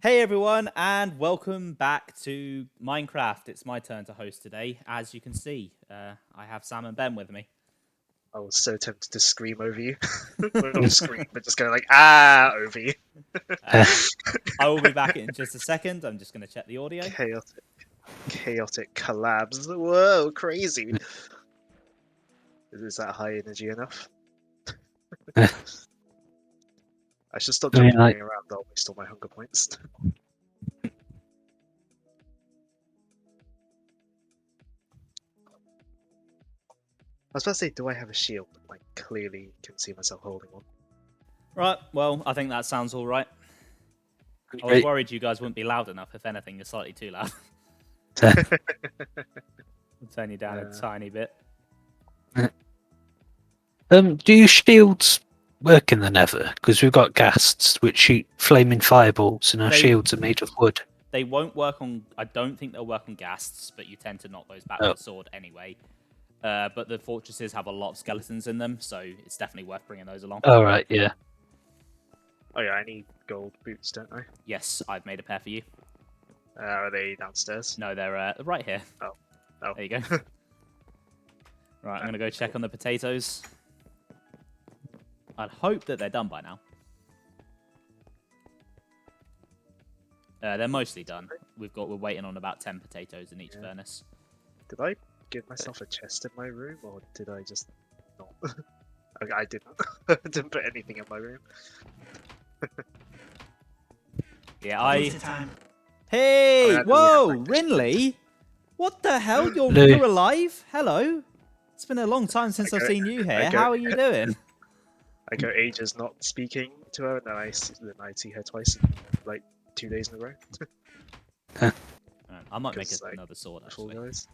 Hey everyone, and welcome back to Minecraft. It's my turn to host today. As you can see, I have Sam and Ben with me. I was so tempted to scream over you. Well, not scream, but just go like, ah, over you. I will be back in just a second. I'm just going to check the audio. Chaotic collabs. Whoa, crazy. Is that high energy enough? I should stop jumping around, I'll waste all my hunger points. I was about to say, do I have a shield? I clearly can see myself holding one. Right, well, I think that sounds all right. I was worried you guys wouldn't be loud enough. If anything, you're slightly too loud. I'll turn you down a tiny bit. Do your shields work in the Nether? Because we've got ghasts which shoot flaming fireballs, and our shields are made of wood. They won't work on. I don't think they'll work on ghasts, but you tend to knock those back with a sword anyway. But the fortresses have a lot of skeletons in them, so it's definitely worth bringing those along. Oh, right, yeah. Oh yeah, I need gold boots, don't I? Yes, I've made a pair for you. Are they downstairs? No, they're right here. Oh. There you go. Right, I'm going to go check on the potatoes. I'd hope that they're done by now. They're mostly done. We're waiting on about 10 potatoes in each furnace. Did I give myself a chest in my room, or did I just not? I didn't. I didn't put anything in my room. Yeah, Hey! Whoa! Rinley? What the hell? You're alive? Hello? It's been a long time since I've seen you here. How are you doing? I go ages not speaking to her, and then I see her twice in like 2 days in a row. I might make another sword, actually. Guys.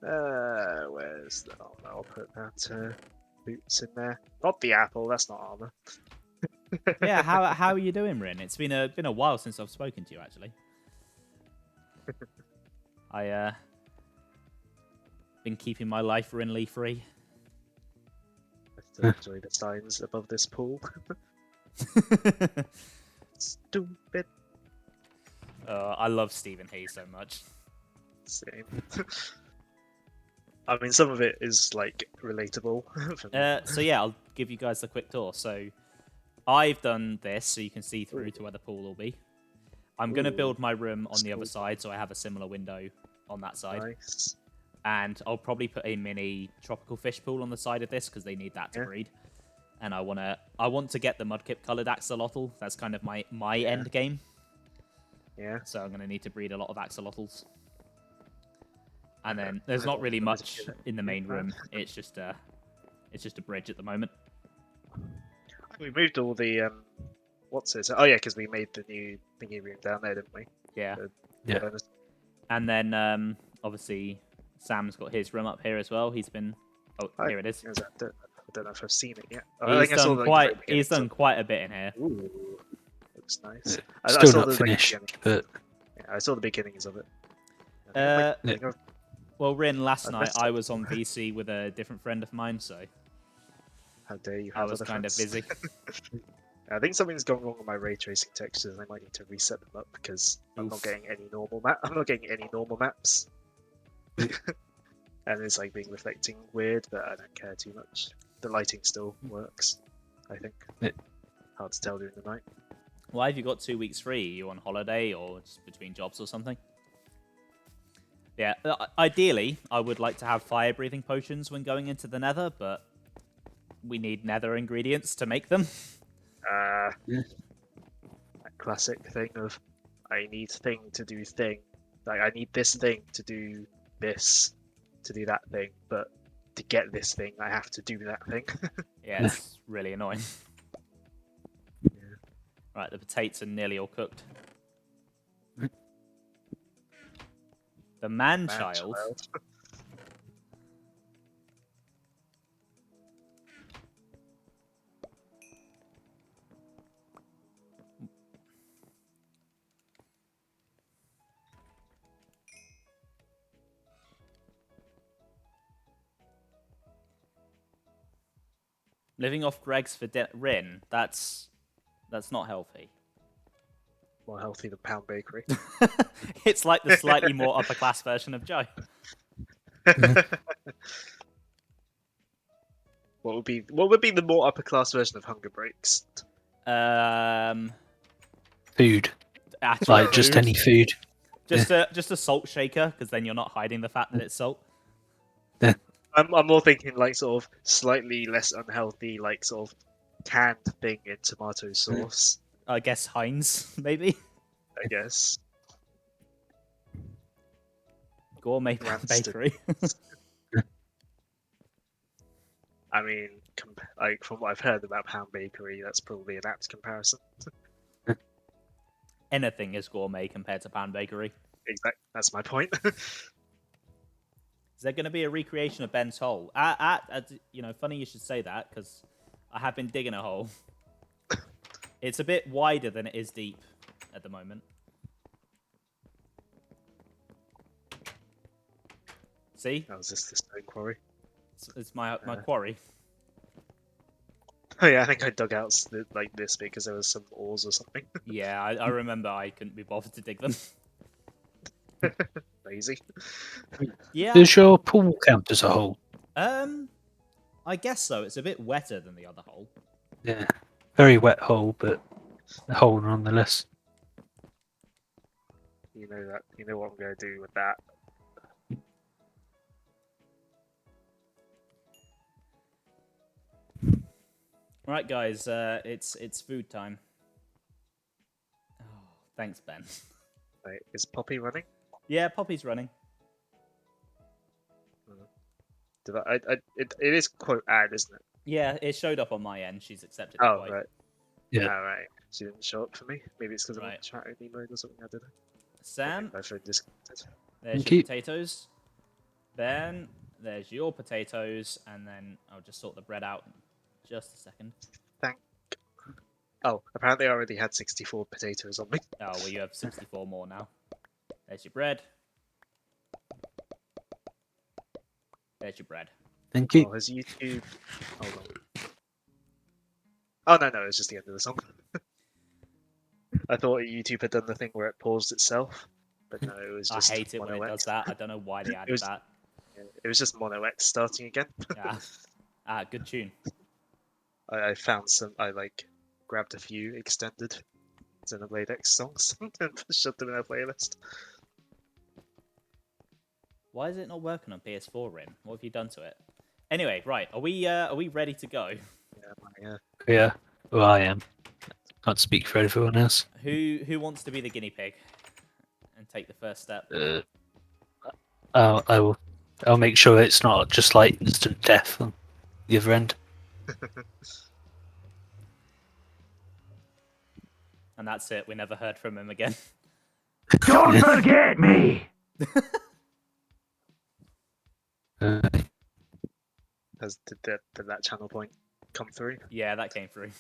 Where's the... Oh, I'll put that boots in there. Not the apple, that's not armor. Yeah, how are you doing, Rin? It's been a while since I've spoken to you, actually. I been keeping my life Rinley free. I still enjoy the signs above this pool. Stupid. I love Stephen Hay so much. Same. I mean, some of it is like relatable. So yeah, I'll give you guys a quick tour. So I've done this, so you can see through to where the pool will be. I'm going to build my room on the other side, so I have a similar window on that side. Nice. And I'll probably put a mini tropical fish pool on the side of this because they need that to breed. And I want to get the mudkip coloured axolotl. That's kind of my end game. Yeah. So I'm going to need to breed a lot of axolotls. And then there's not really much in the main room. It's just a bridge at the moment. We moved all the what's it? Oh yeah, because we made the new thingy room down there, didn't we? Yeah. Yeah. And then obviously Sam's got his room up here as well. He's been here it is. I don't know if I've seen it yet. He's done quite a bit in here. Ooh, looks nice. Still not finished, but I saw the beginnings of it. Well, Rin, last night I was on VC with a different friend of mine, so how dare you? I was kind of busy. I think something's gone wrong with my ray tracing textures, and I might need to reset them up because I'm not getting any normal I'm not getting any normal maps, and it's like being reflecting weird, but I don't care too much. The lighting still works, I think. Hard to tell during the night. Why have you got 2 weeks free? Are you on holiday or just between jobs or something? Yeah, ideally, I would like to have fire-breathing potions when going into the Nether, but we need Nether ingredients to make them. That classic thing of, I need thing to do thing. Like, I need this thing to do this, to do that thing, but to get this thing, I have to do that thing. Yeah, it's really annoying. Right, the potatoes are nearly all cooked. The man-child. Living off Greg's for Rin, that's not healthy. more healthy than Pound Bakery. It's like the slightly more upper class version of Joe. What would be the more upper class version of Hunger Breaks? Food. Actual Like just food. any food. Just a salt shaker, because then you're not hiding the fact that it's salt. I'm more thinking like sort of slightly less unhealthy, like sort of canned thing in tomato sauce. I guess Heinz, maybe. I guess. Gourmet Pound Rancid. Bakery. I mean, like from what I've heard about Pound Bakery, that's probably an apt comparison. Anything is gourmet compared to Pound Bakery. Exactly, that's my point. Is there going to be a recreation of Ben's hole? Funny you should say that, because I have been digging a hole. It's a bit wider than it is deep at the moment. See? Oh, is this the stone quarry? It's my quarry. Oh yeah, I think I dug out like this because there was some ores or something. Yeah, I remember I couldn't be bothered to dig them. Lazy. Yeah. Does your pool count as a hole? I guess so. It's a bit wetter than the other hole. Yeah. Very wet hole, but a hole nonetheless. You know that. You know what I'm going to do with that. Right, guys. It's food time. Oh, thanks, Ben. Wait, is Poppy running? Yeah, Poppy's running. Did it is quote ad, isn't it? Yeah, it showed up on my end. She's accepted the Oh quote. right. Yeah. All right. She didn't show up for me. Maybe it's because I'm in Right. chat only mode or something. I don't know. Sam, My phone disconnected. there's Thank your you. potatoes. Ben, there's your potatoes, and then I'll just sort the bread out in just a second. Oh, apparently I already had 64 potatoes on me. Oh, well, you have 64 more now. There's your bread. There's your bread. Thank you. Oh, has YouTube? Hold on. Oh no, it's just the end of the song. I thought YouTube had done the thing where it paused itself, but no, it was I just hate it when it Mono does X. that. I don't know why they added was- that. It was just Mono X starting again. Yeah. Good tune. I found some. I like grabbed a few extended Xenoblade X songs and shoved them in a playlist. Why is it not working on PS4, Rim? What have you done to it? Anyway, right. Are we ready to go? Yeah. Yeah. Well, I am. Can't speak for everyone else. Who wants to be the guinea pig and take the first step? I will. I'll make sure it's not just like instant death on the other end. And that's it. We never heard from him again. Don't forget me! Did that channel point come through? Yeah, that came through.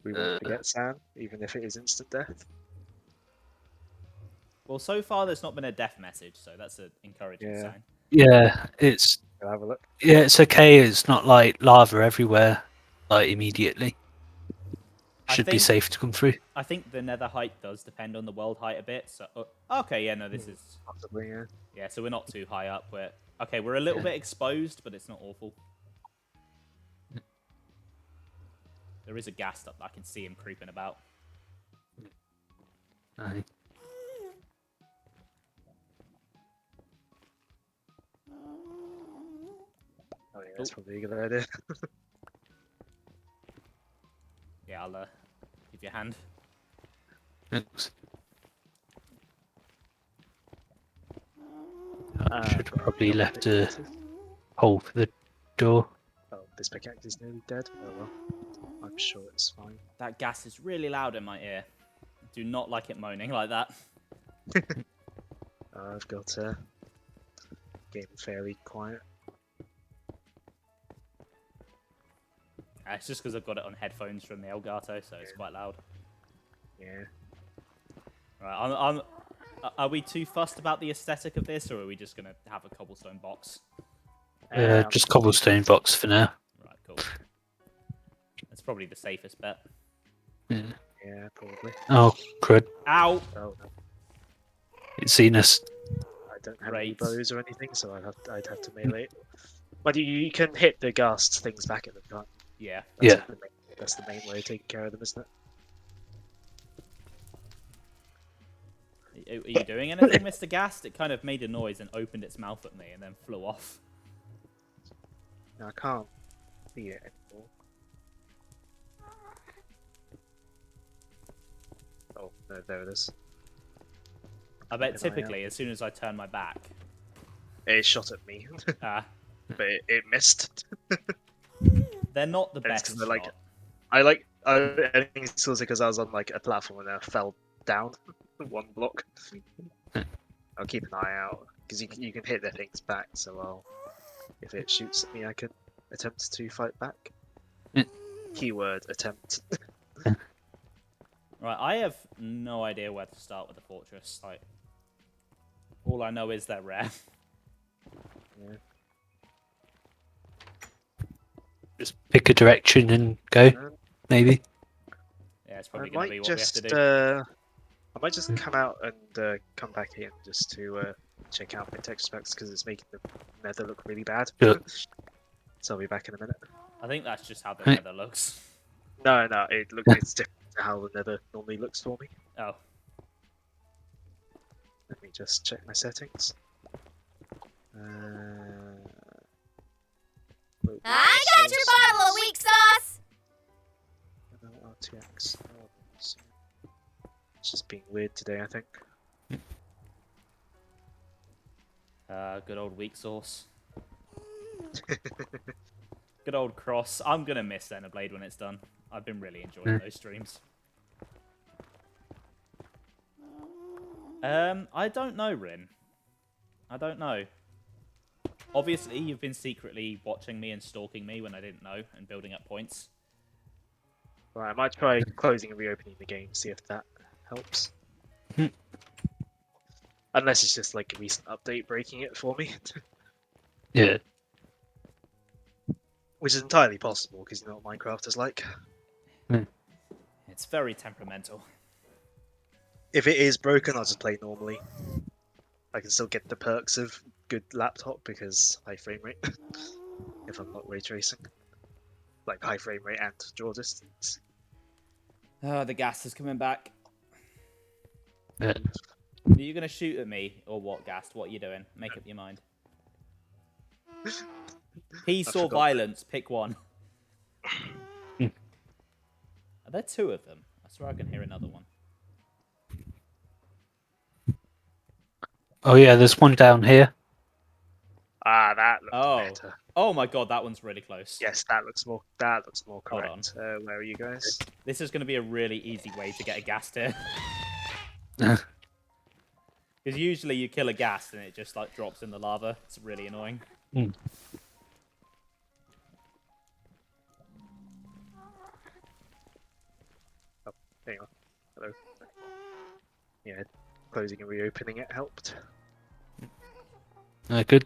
We won't forget Sam, even if it is instant death. Well, so far there's not been a death message, so that's an encouraging Yeah. sign. Yeah, it's I'll have a look. it's okay. It's not like lava everywhere, like immediately. I Should be think- safe to come through. I think the nether height does depend on the world height a bit. So, okay, yeah, no, this is Possibly, yeah. yeah. So we're not too high up. We're a little bit exposed, but it's not awful. There is a ghast up. I can see him creeping about. Aye. Oh yeah, that's probably a good idea. Yeah, I'll give you a hand. Thanks. I should have probably left a hole for the door. Oh, this pickaxe is nearly dead. Oh well. I'm sure it's fine. That gas is really loud in my ear. I do not like it moaning like that. I've got game fairly quiet. It's just because I've got it on headphones from the Elgato, so it's quite loud. Yeah. Right, are we too fussed about the aesthetic of this, or are we just going to have a cobblestone box? Just cobblestone box for now. Right, cool. That's probably the safest bet. Yeah. Yeah, probably. Oh, crud. Ow! Oh no, It's seen us. I don't have any Right. bows or anything, so I'd have to melee it. But you can hit the ghast things back at them, can't you? Yeah. That's Yeah. like that's the main way of taking care of them, isn't it? Are you doing anything, Mr. Gast? It kind of made a noise and opened its mouth at me and then flew off. No, I can't see it anymore. Oh no, there it is. I bet Keep an eye out. typically, as soon as I turn my back, It shot at me, ah, but it missed. they're not the And it's best 'cause I like shot. I think it's also because I was on like a platform and I fell down one block. I'll keep an eye out because you can hit the things back. So if it shoots at me, I can attempt to fight back. Yeah. Keyword attempt. Right, I have no idea where to start with the fortress. Like, all I know is they're rare. Yeah. Just pick a direction and go, maybe. Yeah, it's I probably going to be might what we have to just do. I might just come out and come back in just to check out my texture packs because it's making the nether look really bad. Sure. So I'll be back in a minute. I think that's just how the Right. nether looks. No, it's different to how the nether normally looks for me. Oh, Let me just check my settings. I got your bottle of weak sauce! RTX. It's just being weird today, I think. good old weak sauce. Good old cross. I'm going to miss Xenoblade when it's done. I've been really enjoying those streams. I don't know, Rin. I don't know. Obviously, you've been secretly watching me and stalking me when I didn't know and building up points. Right, I might try closing and reopening the game, see if that helps. Unless it's just like a recent update breaking it for me. Yeah. Which is entirely possible, because you know what Minecraft is like. It's very temperamental. If it is broken, I'll just play normally. I can still get the perks of good laptop, because high frame rate. If I'm not ray tracing. Like high frame rate and draw distance. Oh, the gas is coming back. Yeah. Are you going to shoot at me or what, Gast? What are you doing? Make up your mind. Peace or forgot. violence, pick one. Hmm. Are there two of them? I swear I can hear another one. Oh, yeah, there's one down here. Ah, that looks Oh. better. Oh my god, that one's really close. Yes, that looks more Hold on. correct. Where are you guys? This is going to be a really easy way to get a Gast here. Uh, Because usually you kill a Gast and it just like drops in the lava. It's really annoying. Hmm. Oh, hang on. Hello. Yeah, closing and reopening it helped. good.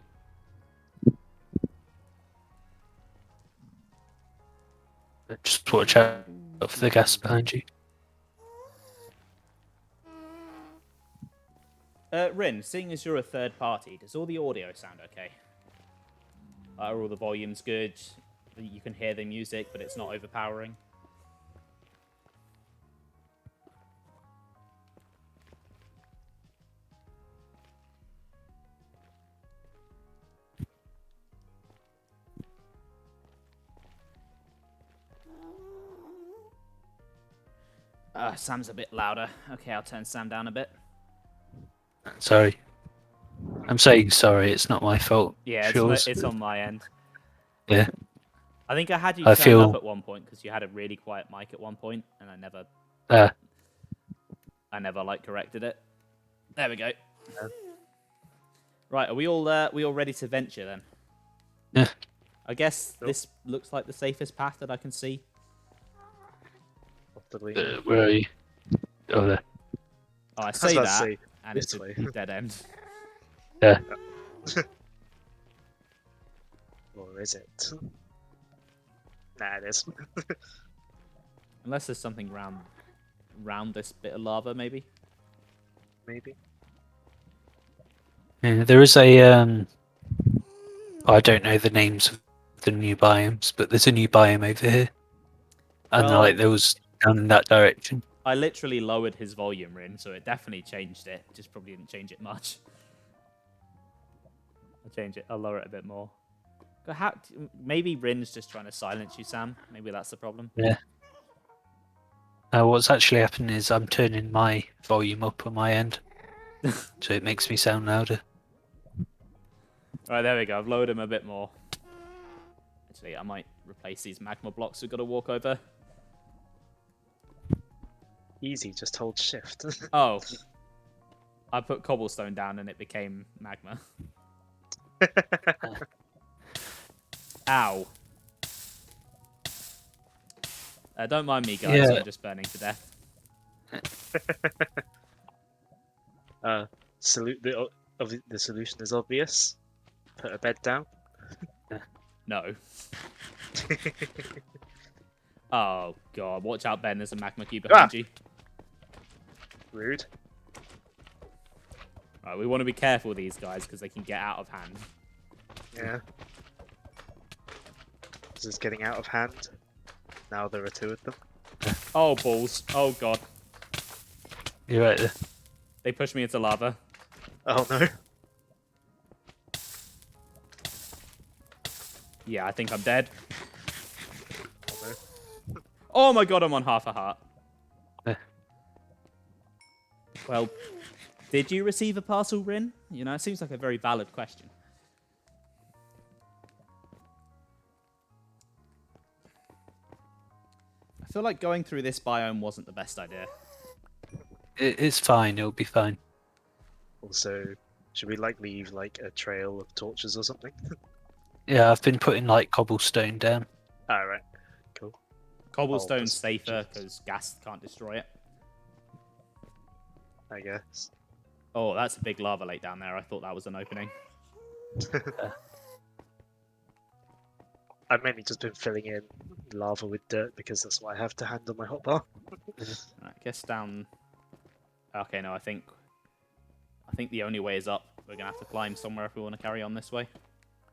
Just watch out for the gas behind you. Rin, seeing as you're a third party, does all the audio sound okay? Are all the volumes good? You can hear the music, but it's not overpowering? Sam's a bit louder. Okay, I'll turn Sam down a bit. Sorry. I'm saying sorry, it's not my fault. Yeah, Jules. it's on my end. Yeah. I think I had you I turned feel- up at one point because you had a really quiet mic at one point, and I never like corrected it. There we go. Right, are we all ready to venture then? Yeah. I guess Sure. this looks like the safest path that I can see. Possibly. Where are you? Oh, there. Oh, I was say about to that, say, and it's this a way. dead end. Yeah. Or is it? Nah, it is. Unless there's something round round this bit of lava, maybe. Maybe. Yeah, there is a I don't know the names of the new biomes, but there's a new biome over here, and Well- like there was down in that direction. I literally lowered his volume, Rin, so it definitely changed it. Just probably didn't change it much. I'll change it. I'll lower it a bit more. Maybe Rin's just trying to silence you, Sam. Maybe that's the problem. Yeah. What's actually happening is I'm turning my volume up on my end, so it makes me sound louder. Right, there we go. I've lowered him a bit more. Actually, I might replace these magma blocks we've got to walk over. Easy, just hold shift. Oh. I put cobblestone down and it became magma. Ow. Don't mind me, guys. Yeah. I'm just burning to death. The solution is obvious. Put a bed down. No. Oh, God. Watch out, Ben. There's a magma cube behind you. Rude. Right, we want to be careful with these guys because they can get out of hand. Yeah. This is getting out of hand. Now there are two of them. Oh, balls. Oh, God. You're right there. They pushed me into lava. Oh no. Yeah, I think I'm dead. Oh no. Oh, my God. I'm on half a heart. Eh. Well, did you receive a parcel, Rin? You know, it seems like a very valid question. I feel like going through this biome wasn't the best idea. It's fine. It'll be fine. Also, should we leave a trail of torches or something? Yeah, I've been putting like cobblestone down. Alright. Cool. Cobblestone's just- safer because gas can't destroy it. I guess. Oh, that's a big lava lake down there. I thought that was an opening. I've mainly just been filling in lava with dirt because that's what I have to hand on my hotbar. I guess down. Okay, no, I think the only way is up. We're gonna have to climb somewhere if we want to carry on this way.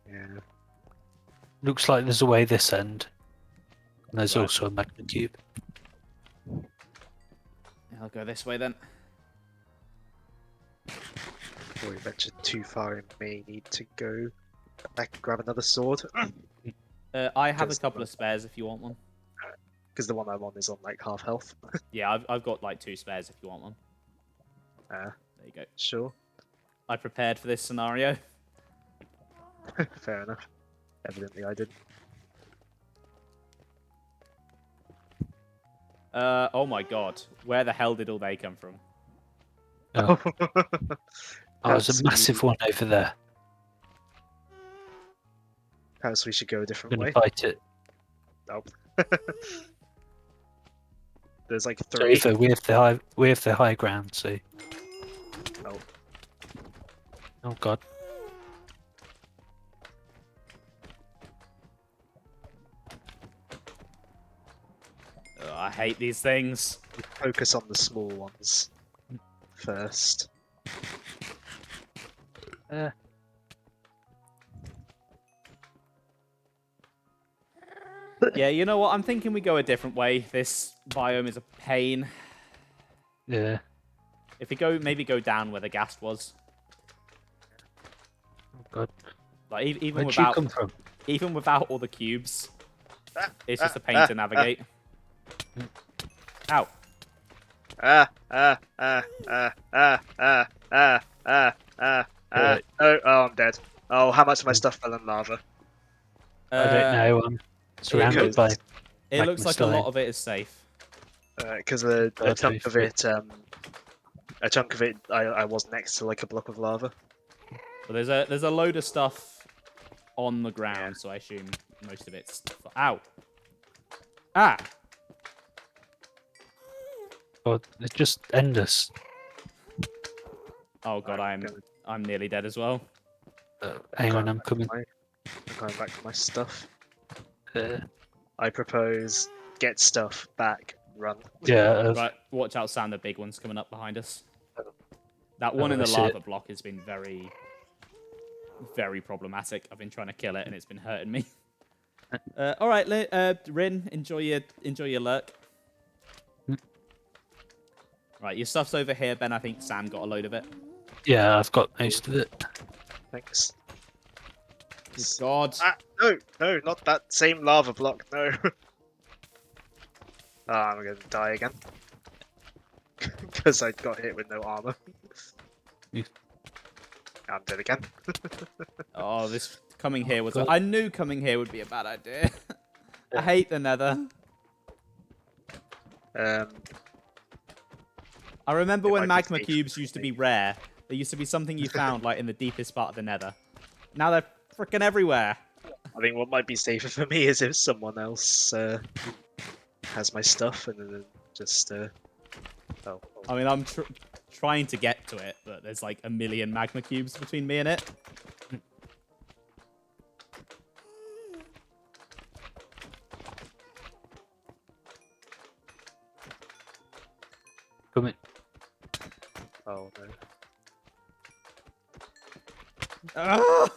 Yeah. Looks like there's a way this end. And there's Right. also a magma cube. Yeah, I'll go this way then. Before we venture too far, I may need to go back and grab another sword. I have a Just- couple of spares if you want one. Because the one I'm on is on half health. Yeah, I've got like 2 spares if you want one. Ah, There you go. sure. I prepared for this scenario. Fair enough. Evidently I didn't. Oh my God, where the hell did all they come from? Oh, there's Perhaps a massive one over there. Perhaps we should go a I'm different gonna way. fight it. Nope. There's So 3. Ether, we have the high ground. So. Oh. Oh God. Ugh, I hate these things. Focus on the small ones first. Yeah, you know what? I'm thinking we go a different way. This biome is a pain. Yeah. If we maybe go down where the ghast was. Oh God. Like even Where'd you without come from? even without all the cubes, Ah, it's just a pain to navigate. Ow. Ah, ah, ah, ah, ah, ah, ah, ah, ah, ah. Right. Oh, I'm dead. Oh, how much of my stuff fell in lava? I don't know. I'm surrounded looks- by. It looks magma like a slime. lot of it is safe. Because a Oh, chunk of please. it, I was next to a block of lava. But there's a load of stuff on the ground, so I assume most of it's. Ow. Ah. Oh, they just end us. Oh God, Right, I'm nearly dead as well. Hang on, I'm back to coming. I'm going back to my stuff. Uh, I propose get stuff back run. Yeah. Right, watch out, Sam. The big one's coming up behind us. That one in I the see lava it. block has been very, very problematic. I've been trying to kill it, and it's been hurting me. All right, Rin, enjoy your lurk. Right, your stuff's over here, Ben. I think Sam got a load of it. Yeah, I've got most of it. Thanks. Good God. Ah, no, not that same lava block. No. Ah, I'm gonna die again because I got hit with no armor. You- I'm dead again. Oh, this coming here was. God. I knew coming here would be a bad idea. I hate the Nether. Um, I remember It when might be magma safe cubes for used to me. be rare. They used to be something you found like in the deepest part of the Nether. Now they're freaking everywhere. I think what might be safer for me is if someone else has my stuff and then just. Oh, I mean, I'm trying to get to it, but there's like a million magma cubes between me and it. Come in. oh no. Ah!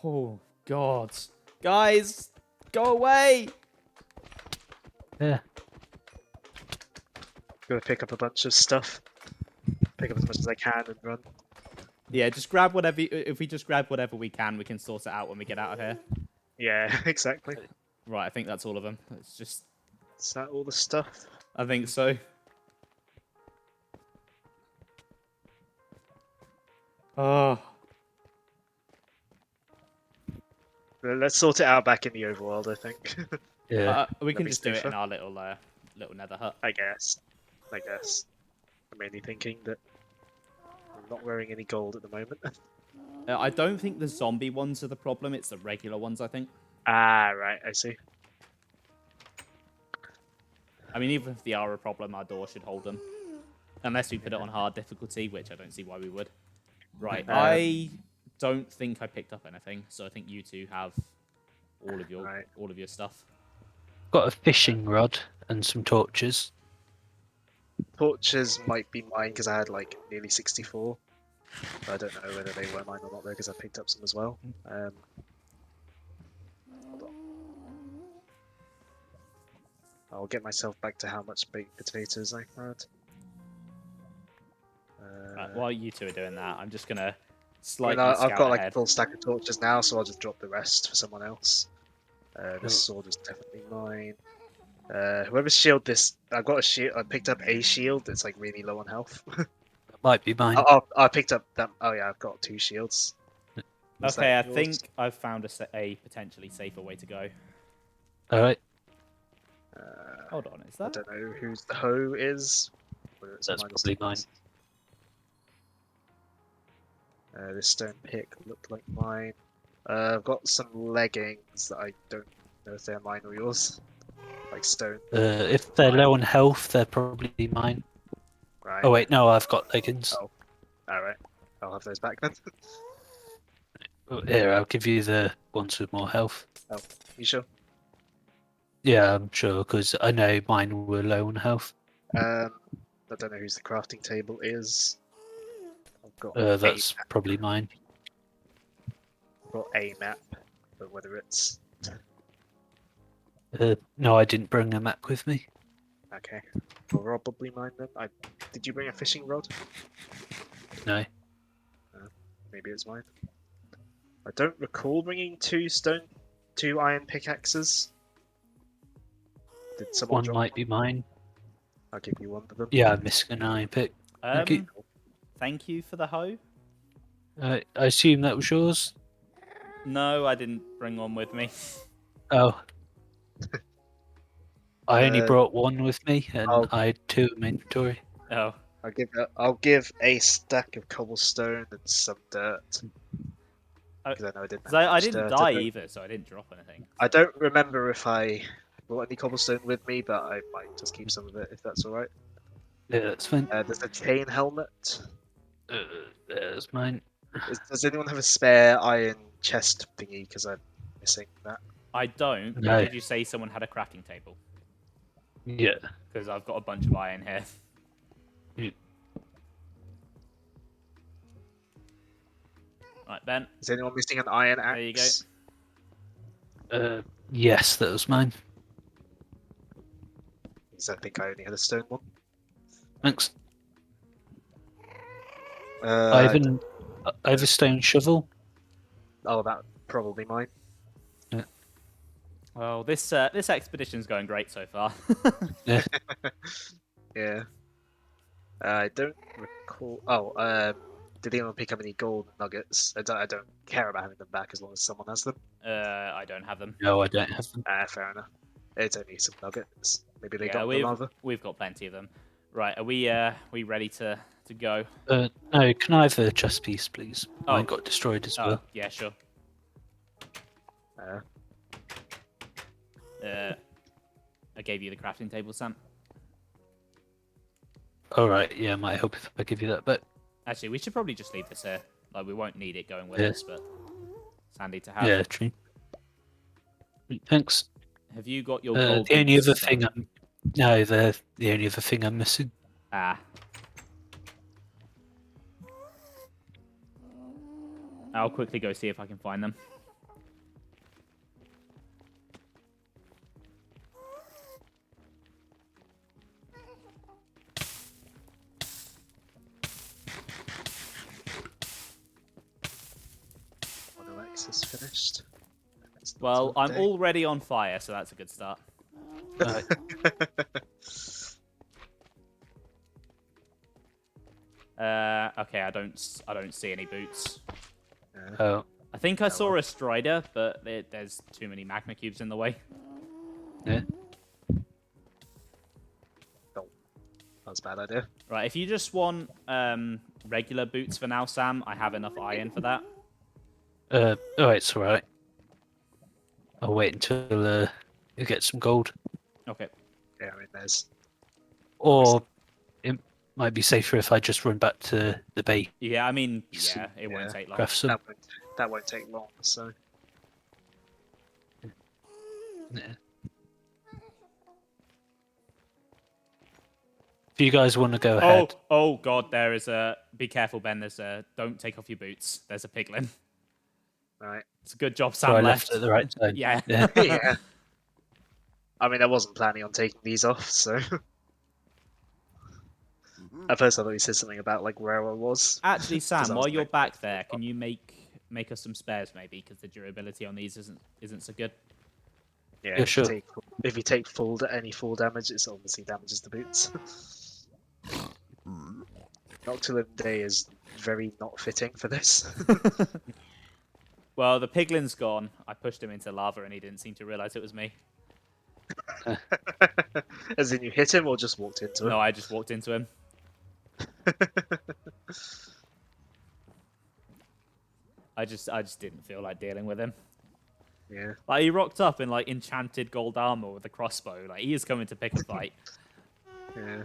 Oh, God. Guys, go away! Yeah. Gotta pick up a bunch of stuff. Pick up as much as I can and run. Yeah, just grab whatever. If we just grab whatever we can sort it out when we get out of here. Yeah, exactly. Right, I think that's all of them. It's just. Is that all the stuff? I think so. Oh. Let's sort it out back in the overworld, I think. Yeah. We can be just do it safer. in our little Nether hut. I guess. I'm mainly thinking that I'm not wearing any gold at the moment. I don't think the zombie ones are the problem. It's the regular ones, I think. Ah, right, I see. I mean, even if they are a problem, our door should hold them. Unless we put it on hard difficulty, which I don't see why we would. Right, I don't think I picked up anything, so I think you two have all of your Right. stuff. Got a fishing rod and some torches. Torches might be mine because I had like nearly 64. But I don't know whether they were mine or not though because I picked up some as well. Hold on. I'll get myself back to how much baked potatoes I had. Right, while you two are doing that, I'm just gonna I mean, slightly I've scout got like a ahead. full stack of torches now, so I'll just drop the rest for someone else. Oh. This sword is definitely mine. Whoever's shield this, I've got a shield. I picked up a shield that's like really low on health. Might be mine. I picked up that. Oh yeah, I've got 2 shields. Was Okay, I that yours? think I've found a potentially safer way to go. Alright, Hold on, is I that? don't know whose the hoe is. Whether it's that's mine or probably mine. someone's. This stone pick looked like mine. I've got some leggings that I don't know if they're mine or yours. Like stone. If they're low on health, they're probably mine. Right. Oh wait, no, I've got leggings. Oh. Alright. I'll have those back then. Here, I'll give you the ones with more health. You sure? Yeah, I'm sure, because I know mine were low on health. I don't know whose the crafting table is. I've got That's probably mine. a map, but whether it's No, I didn't bring a map with me. okay, probably mine then. Did you bring a fishing rod? No. Maybe it's mine. I don't recall bringing 2 iron pickaxes. Did someone One drop might be mine. I'll give you one of them. Yeah, I'm missing an iron pick. Okay. Thank you for the hoe. I assume that was yours? No, I didn't bring one with me. Oh. I only Uh, brought one with me, and I'll- I had 2 in my inventory. Oh, I'll give a stack of cobblestone and some dirt. I- Because I know I didn't. 'cause have I much didn't dirt. die either, so I didn't drop anything. I don't remember if I brought any cobblestone with me, but I might just keep some of it if that's all right. Yeah, that's fine. There's a chain helmet. There's mine. Does anyone have a spare iron chest thingy because I'm missing that. I don't. No. Did you say someone had a crafting table? Yeah. Because I've got a bunch of iron here. Right, Ben. Is anyone missing an iron axe? There you go. Yes, that was mine. Because I think I only had a stone one. Thanks. Uh, I have a stone shovel. oh, that probably mine. Well, this expedition's going great so far. Yeah. I don't recall. Oh, did anyone pick up any gold nuggets? I don't care about having them back as long as someone has them. I don't have them. No, I don't have them. Fair enough. It's only some nuggets. Maybe they Yeah, got the lava. we've got plenty of them. Right, are we ready to go? No, can I have a chest piece, please? Oh. Mine got destroyed as Oh, well. yeah, sure. I gave you the crafting table, Sam. Alright, yeah, might help if I give you that, but Actually, we should probably just leave this here. Like, we won't need it going with Yeah. us, but it's handy to have. yeah, true. Thanks. Have you got your gold The only boots, other Sam? thing the only other thing I'm missing. Ah. I'll quickly go see if I can find them. One of X is finished. That's not Well, a I'm day. already on fire, so that's a good start. Right. Okay, I don't see any boots. Oh, I think I saw well. a strider, but there's too many magma cubes in the way. yeah. That's a bad idea. Right, if you just want regular boots for now, Sam, I have enough iron for that. Oh, it's alright. I'll wait until you get some gold. Okay. Yeah, I mean, there's. Or it might be safer if I just run back to the bay. Yeah, I mean, Yes. yeah, it won't Yeah. take long. Craft some. That won't take long. So Yeah. If you guys want to go ahead, Oh God, there is a. Be careful, Ben. There's a. Don't take off your boots. There's a piglin. right. It's a good job so Sam I left. left at the right time. Yeah. Yeah. Yeah. I mean, I wasn't planning on taking these off, so. At first, I thought he said something about like where I was. Actually, 'Cause I Sam, was while you're like- back there, can you make us some spares maybe? Because the durability on these isn't so good. Yeah, Yeah, if sure. if you take any full damage, it obviously damages the boots. Noctilum Day is very not fitting for this. Well, the piglin's gone. I pushed him into lava, and he didn't seem to realize it was me. As in, you hit him or just walked into him? No, I just walked into him. I just didn't feel like dealing with him. Yeah. Like, he rocked up in like enchanted gold armor with a crossbow. Like, he is coming to pick a fight. Yeah.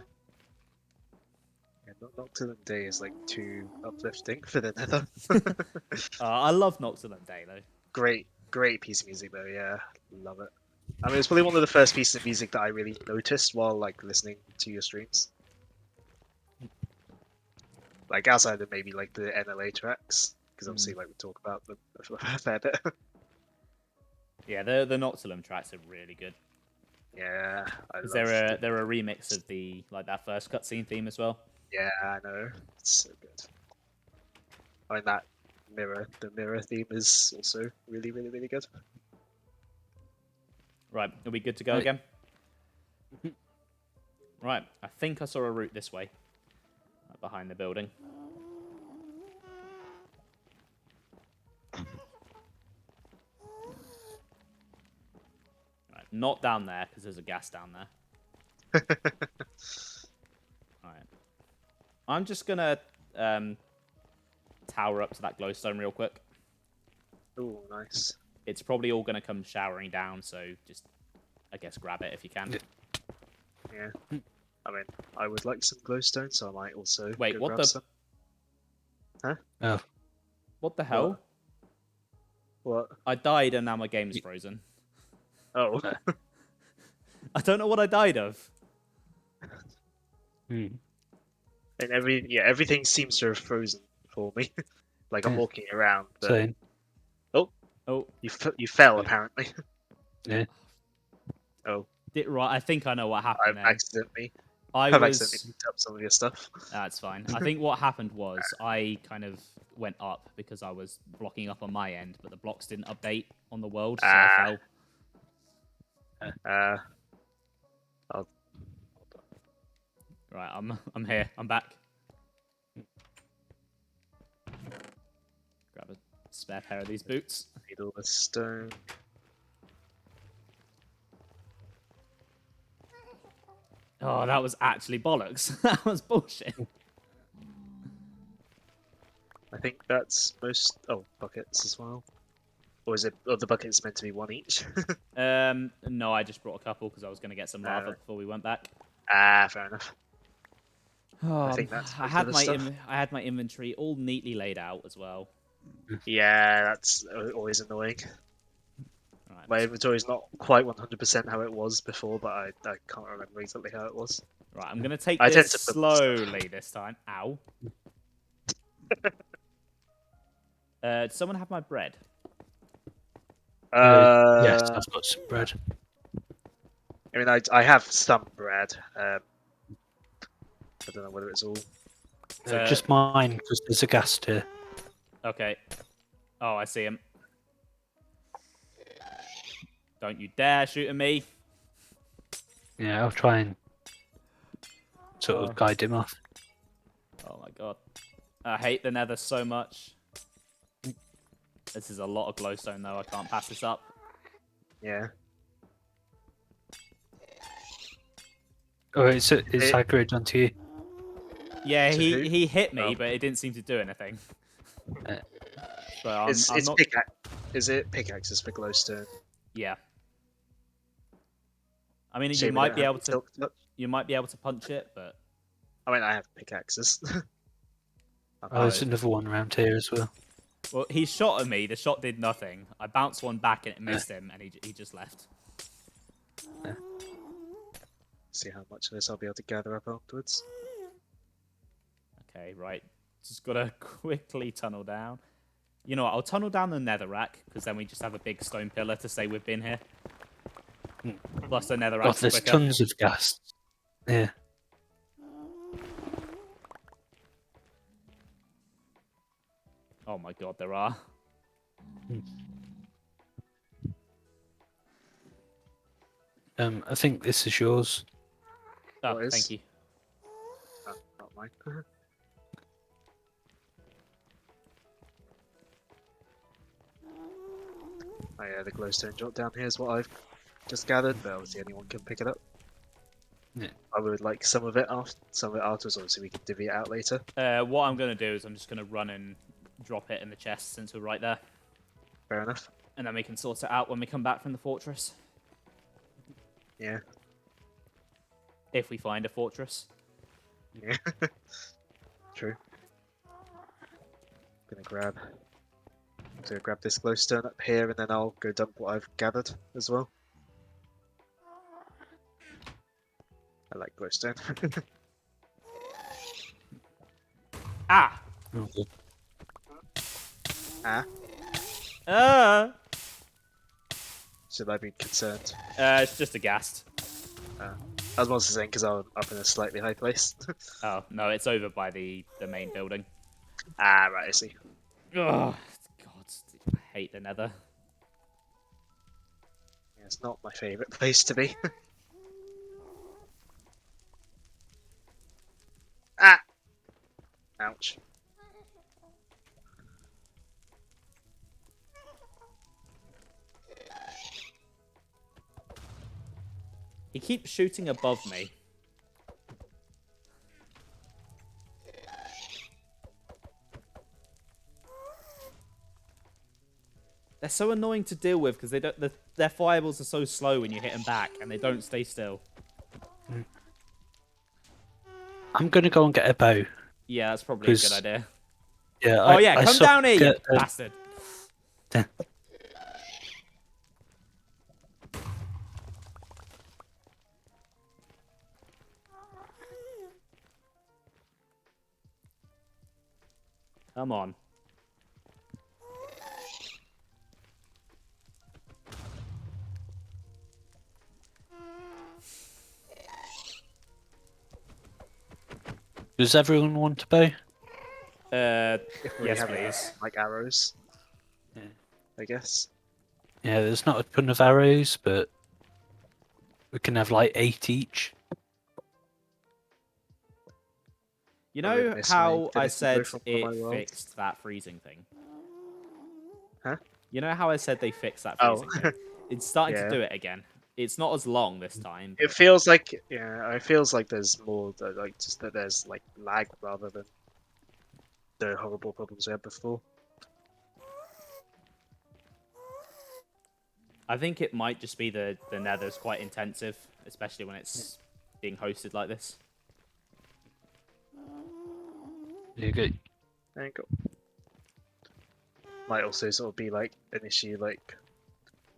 Yeah, Noctilum Day is like too uplifting for the Nether. I love Noctilum Day though. Great piece of music though. Yeah, love it. I mean, it's probably one of the first pieces of music that I really noticed while like listening to your streams. Like outside of maybe like the NLA tracks, because obviously like we talk about them a fair bit. Yeah, the Noctilum tracks are really good. Yeah, I love They're it. a remix of the like that first cutscene theme as well. Yeah, I know. It's so good. I mean the mirror theme is also really, really, really good. Right, are we good to go Right. again? Right, I think I saw a route this way, behind the building. Right, not down there because there's a gas down there. Alright. I'm just gonna tower up to that glowstone real quick. Oh, nice. It's probably all gonna come showering down, so just, I guess, grab it if you can. Yeah. Yeah. I mean, I would like some glowstone, so I might also Wait, go what grab the- some. Oh, What the hell? What? I died and now my game's frozen. Oh. I don't know what I died of. Hmm. And everything seems to have frozen for me. Like I'm Yeah. walking around, but Same. Oh, you fell Yeah. apparently. Yeah. Oh, right. I think I know what happened then. I've accidentally picked up some of your stuff. That's fine. I think what happened was I kind of went up because I was blocking up on my end, but the blocks didn't update on the world, so I fell. I'll Right, I'm here. I'm back. Grab a spare pair of these boots. need all the stone. Oh, that was actually bollocks. That was bullshit. I think that's most. Oh, buckets as well. Or is it? Oh, the bucket's meant to be one each. No, I just brought a couple because I was going to get some lava before we went back. Fair enough. Oh, think that's I most had of the my stuff. I had my inventory all neatly laid out as well. Yeah, that's always annoying. Right, My inventory's not quite 100% how it was before, but I can't remember exactly how it was. right, I'm going to take I tend this to put slowly this time. Ow. Did someone have my bread? Yes, I've got some bread. I mean, I have some bread. I don't know whether it's all. Just mine, because there's a ghast here. Okay. Oh, I see him. Don't you dare shoot at me. Yeah, I'll try and sort Oh. of guide him off. Oh my god. I hate the nether so much. This is a lot of glowstone though, I can't pass this up. Yeah. Oh, it's aggroed onto you. Yeah, To who? he hit me, Oh. but it didn't seem to do anything. So I'm It's not... pickaxe. Is it pickaxes for glowstone? Yeah. I mean, Shame you we might don't be have able the to... silk touch. You might be able to punch it, but... I mean, I have pickaxes. Oh, there's another one around here as well. Well, he shot at me. The shot did nothing. I bounced one back and it missed him, and he just left. See how much of this I'll be able to gather up afterwards. Okay, right. Just gotta quickly tunnel down. You know what? I'll tunnel down the nether rack, because then we just have a big stone pillar to say we've been here. Plus the nether God, rack's there's quicker. tons of ghast. Yeah. Oh my god, there are. I think this is yours. Oh, What is? thank you. Oh, not mine. Oh yeah, the glowstone drop down here is what I've just gathered, but obviously anyone can pick it up. Yeah. I would like some of it afterwards. Obviously, we can divvy it out later. What I'm gonna do is I'm just gonna run and drop it in the chest since we're right there. Fair enough. And then we can sort it out when we come back from the fortress. Yeah. If we find a fortress. Yeah. True. Gonna grab this glowstone up here, and then I'll go dump what I've gathered as well. I like glowstone. Ah! Okay. Should I be concerned? It's just a ghast. I was mostly saying because I'm up in a slightly high place. Oh, no, it's over by the main building. Right, I see. Ugh, God, I hate the nether. Yeah, it's not my favourite place to be. Ah! Ouch. He keeps shooting above me. They're so annoying to deal with because they don't. Their fireballs are so slow when you hit them back, and they don't stay still. I'm going to go and get a bow. Yeah, that's probably a good 'Cause- idea. Yeah. Oh yeah, come down here, you bastard! Come on. Does everyone want a bow? If we Yes, have please. like arrows, Yeah. I guess. Yeah, there's not a ton of arrows, but we can have like 8 each. You Probably know miss my how I infinity bow said from it my world. fixed that freezing thing? Huh? You know how I said they fixed that Oh. freezing thing? It's starting to Yeah. do it again. It's not as long this time. It feels like it feels like there's more like just that there's like lag rather than the horrible problems we had before. I think it might just be the Nether's quite intensive, especially when it's being hosted like this. There you go. There you go. Might also sort of be like an issue like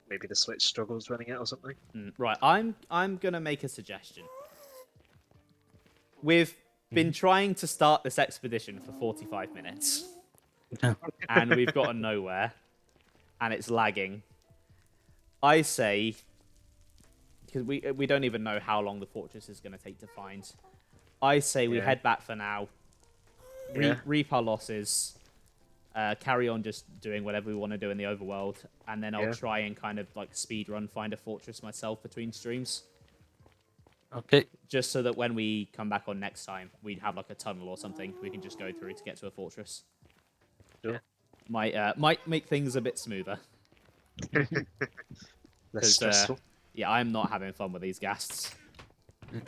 maybe the Switch struggles running it or something. Right, I'm gonna make a suggestion. We've been trying to start this expedition for 45 minutes, and we've gotten nowhere, and it's lagging. I say, because we don't even know how long the fortress is going to take to find. I say we Yeah. head back for now, Yeah. reap our losses, carry on just doing whatever we want to do in the overworld, and then I'll Yeah. try and kind of like speed run find a fortress myself between streams, Okay. just so that when we come back on next time, we'd have like a tunnel or something we can just go through to get to a fortress. Sure. Might make things a bit smoother. Less 'Cause, stressful. Yeah, I'm not having fun with these ghasts. Yeah.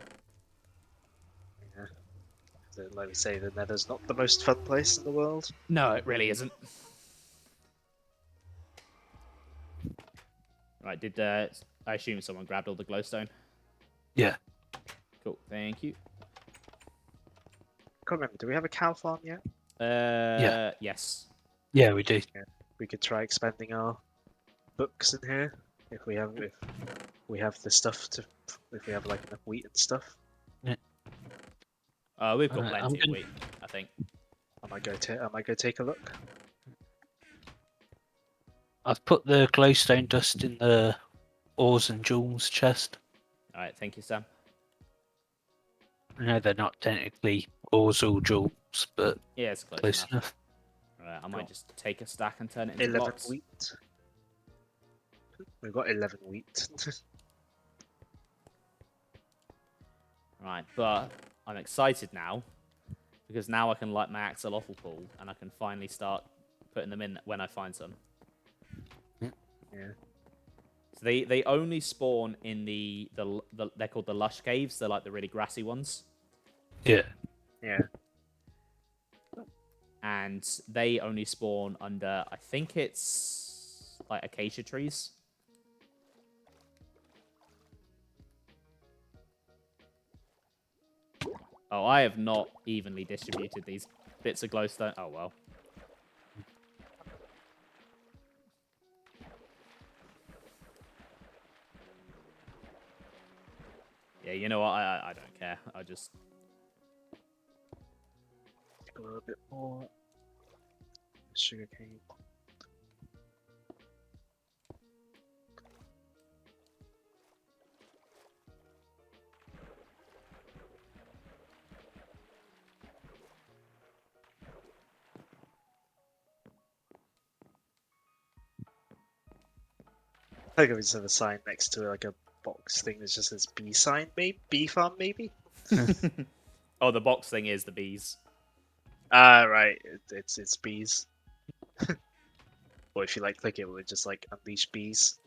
Like we say, the Nether's not the most fun place in the world. No, it really isn't. Right, did I assume someone grabbed all the glowstone? Yeah. Cool, thank you. Can't remember. Do we have a cow farm yet? Yes. Yeah, we do. We could try expanding our books in here if we have the stuff to if we have like enough wheat and stuff. We've got Alright, plenty of wheat, I think. I might go take a look. I've put the glowstone dust in the ores and jewels chest. All right, thank you, Sam. I know they're not technically ores or jewels, but Yeah, it's close, close enough. enough. All right, I Cool. might just take a stack and turn it into 11 blocks. wheat. We've got 11 wheat. Right, but I'm excited now because now I can light my axolotl pool and I can finally start putting them in when I find some. Yeah. So they only spawn in the they're called the lush caves. They're like the really grassy ones, Yeah. Yeah. and they only spawn under I think it's like acacia trees. Oh, I have not evenly distributed these bits of glowstone. Oh well. Yeah, you know what? I don't care. I just A little bit more sugarcane. I think we just have a sign next to like a box thing that just says bee sign, maybe bee farm, maybe. oh, the box thing is the bees. Ah, right. It's bees. Or if you like click it, it would just like unleash bees.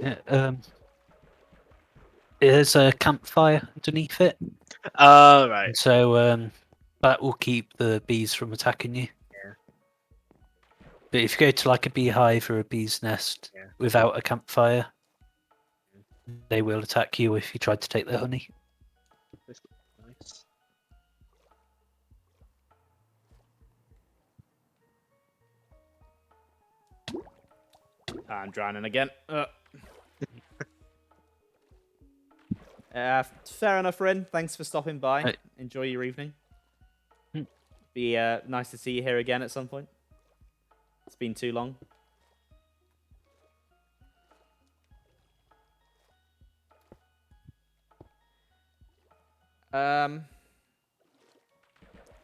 Yeah. There's a campfire underneath it, Ah, right. so that will keep the bees from attacking you. Yeah. But if you go to like a beehive or a bee's nest Yeah. without a campfire, they will attack you if you try to take their honey. Nice. I'm drowning again. Fair enough, Rin. Thanks for stopping by. Right. Enjoy your evening. Be nice to see you here again at some point. It's been too long.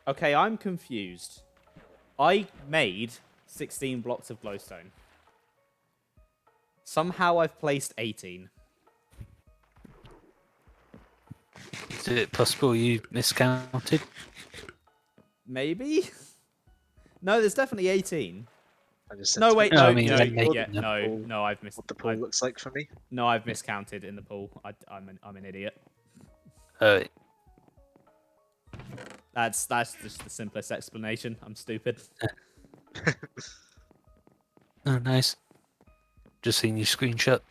Okay, I'm confused. I made 16 blocks of glowstone. Somehow I've placed 18. Is it possible you miscounted? Maybe? No, there's definitely 18. I just said No, to wait, people, No, no, I mean, no, when making yeah, them. no, I've missed. what the pool looks like for me. No, I've miscounted in the pool. I'm an idiot. Oh, That's just the simplest explanation. I'm stupid. oh, nice. Just seen your screenshot.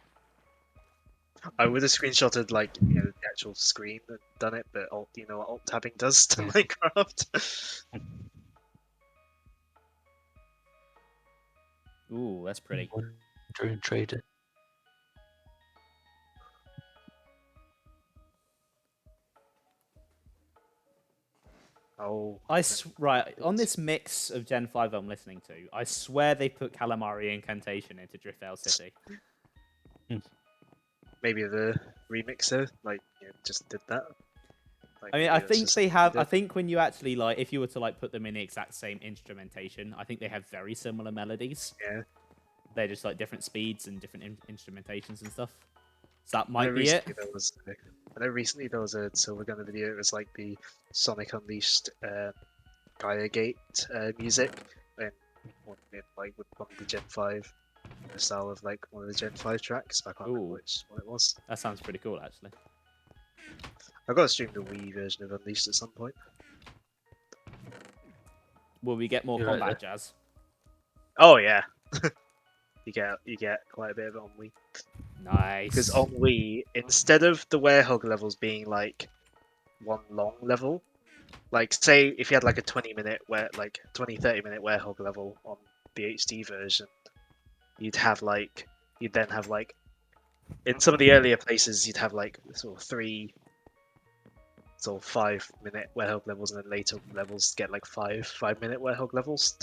I would have screenshotted like the actual screen and done it, but alt, you know what alt tabbing does to Yeah. Minecraft. Ooh, that's pretty. Wandering trader. Oh, Right, on this mix of Gen 5 I'm listening to, I swear they put Calamari Incantation into Driftdale City. maybe the remixer just did that. Like, I mean, maybe I that's think just they have. I did. think when you actually if you were to put them in the exact same instrumentation, I think they have very similar melodies. Yeah. They're just like different speeds and different instrumentations and stuff. So that I know might be it. recently I know recently there was a Silver Gunner video. It was like the Sonic Unleashed Gaia Gate music, and like with one of the Gen 5, the style of like one of the Gen 5 tracks. I can't remember Ooh. which one it was. That sounds pretty cool, actually. I've got to stream the Wii version of Unleashed at some point. Will we get more You're right combat jazz? Oh yeah, you get quite a bit of it on Wii. Nice. Because on Wii, instead of the werehog levels being like one long level, like say if you had like a 20-minute 30-minute werehog level on the HD version, you'd then have like in some of the earlier places you'd have like sort of 5-minute werehog levels, and then later levels get like 5-minute werehog levels.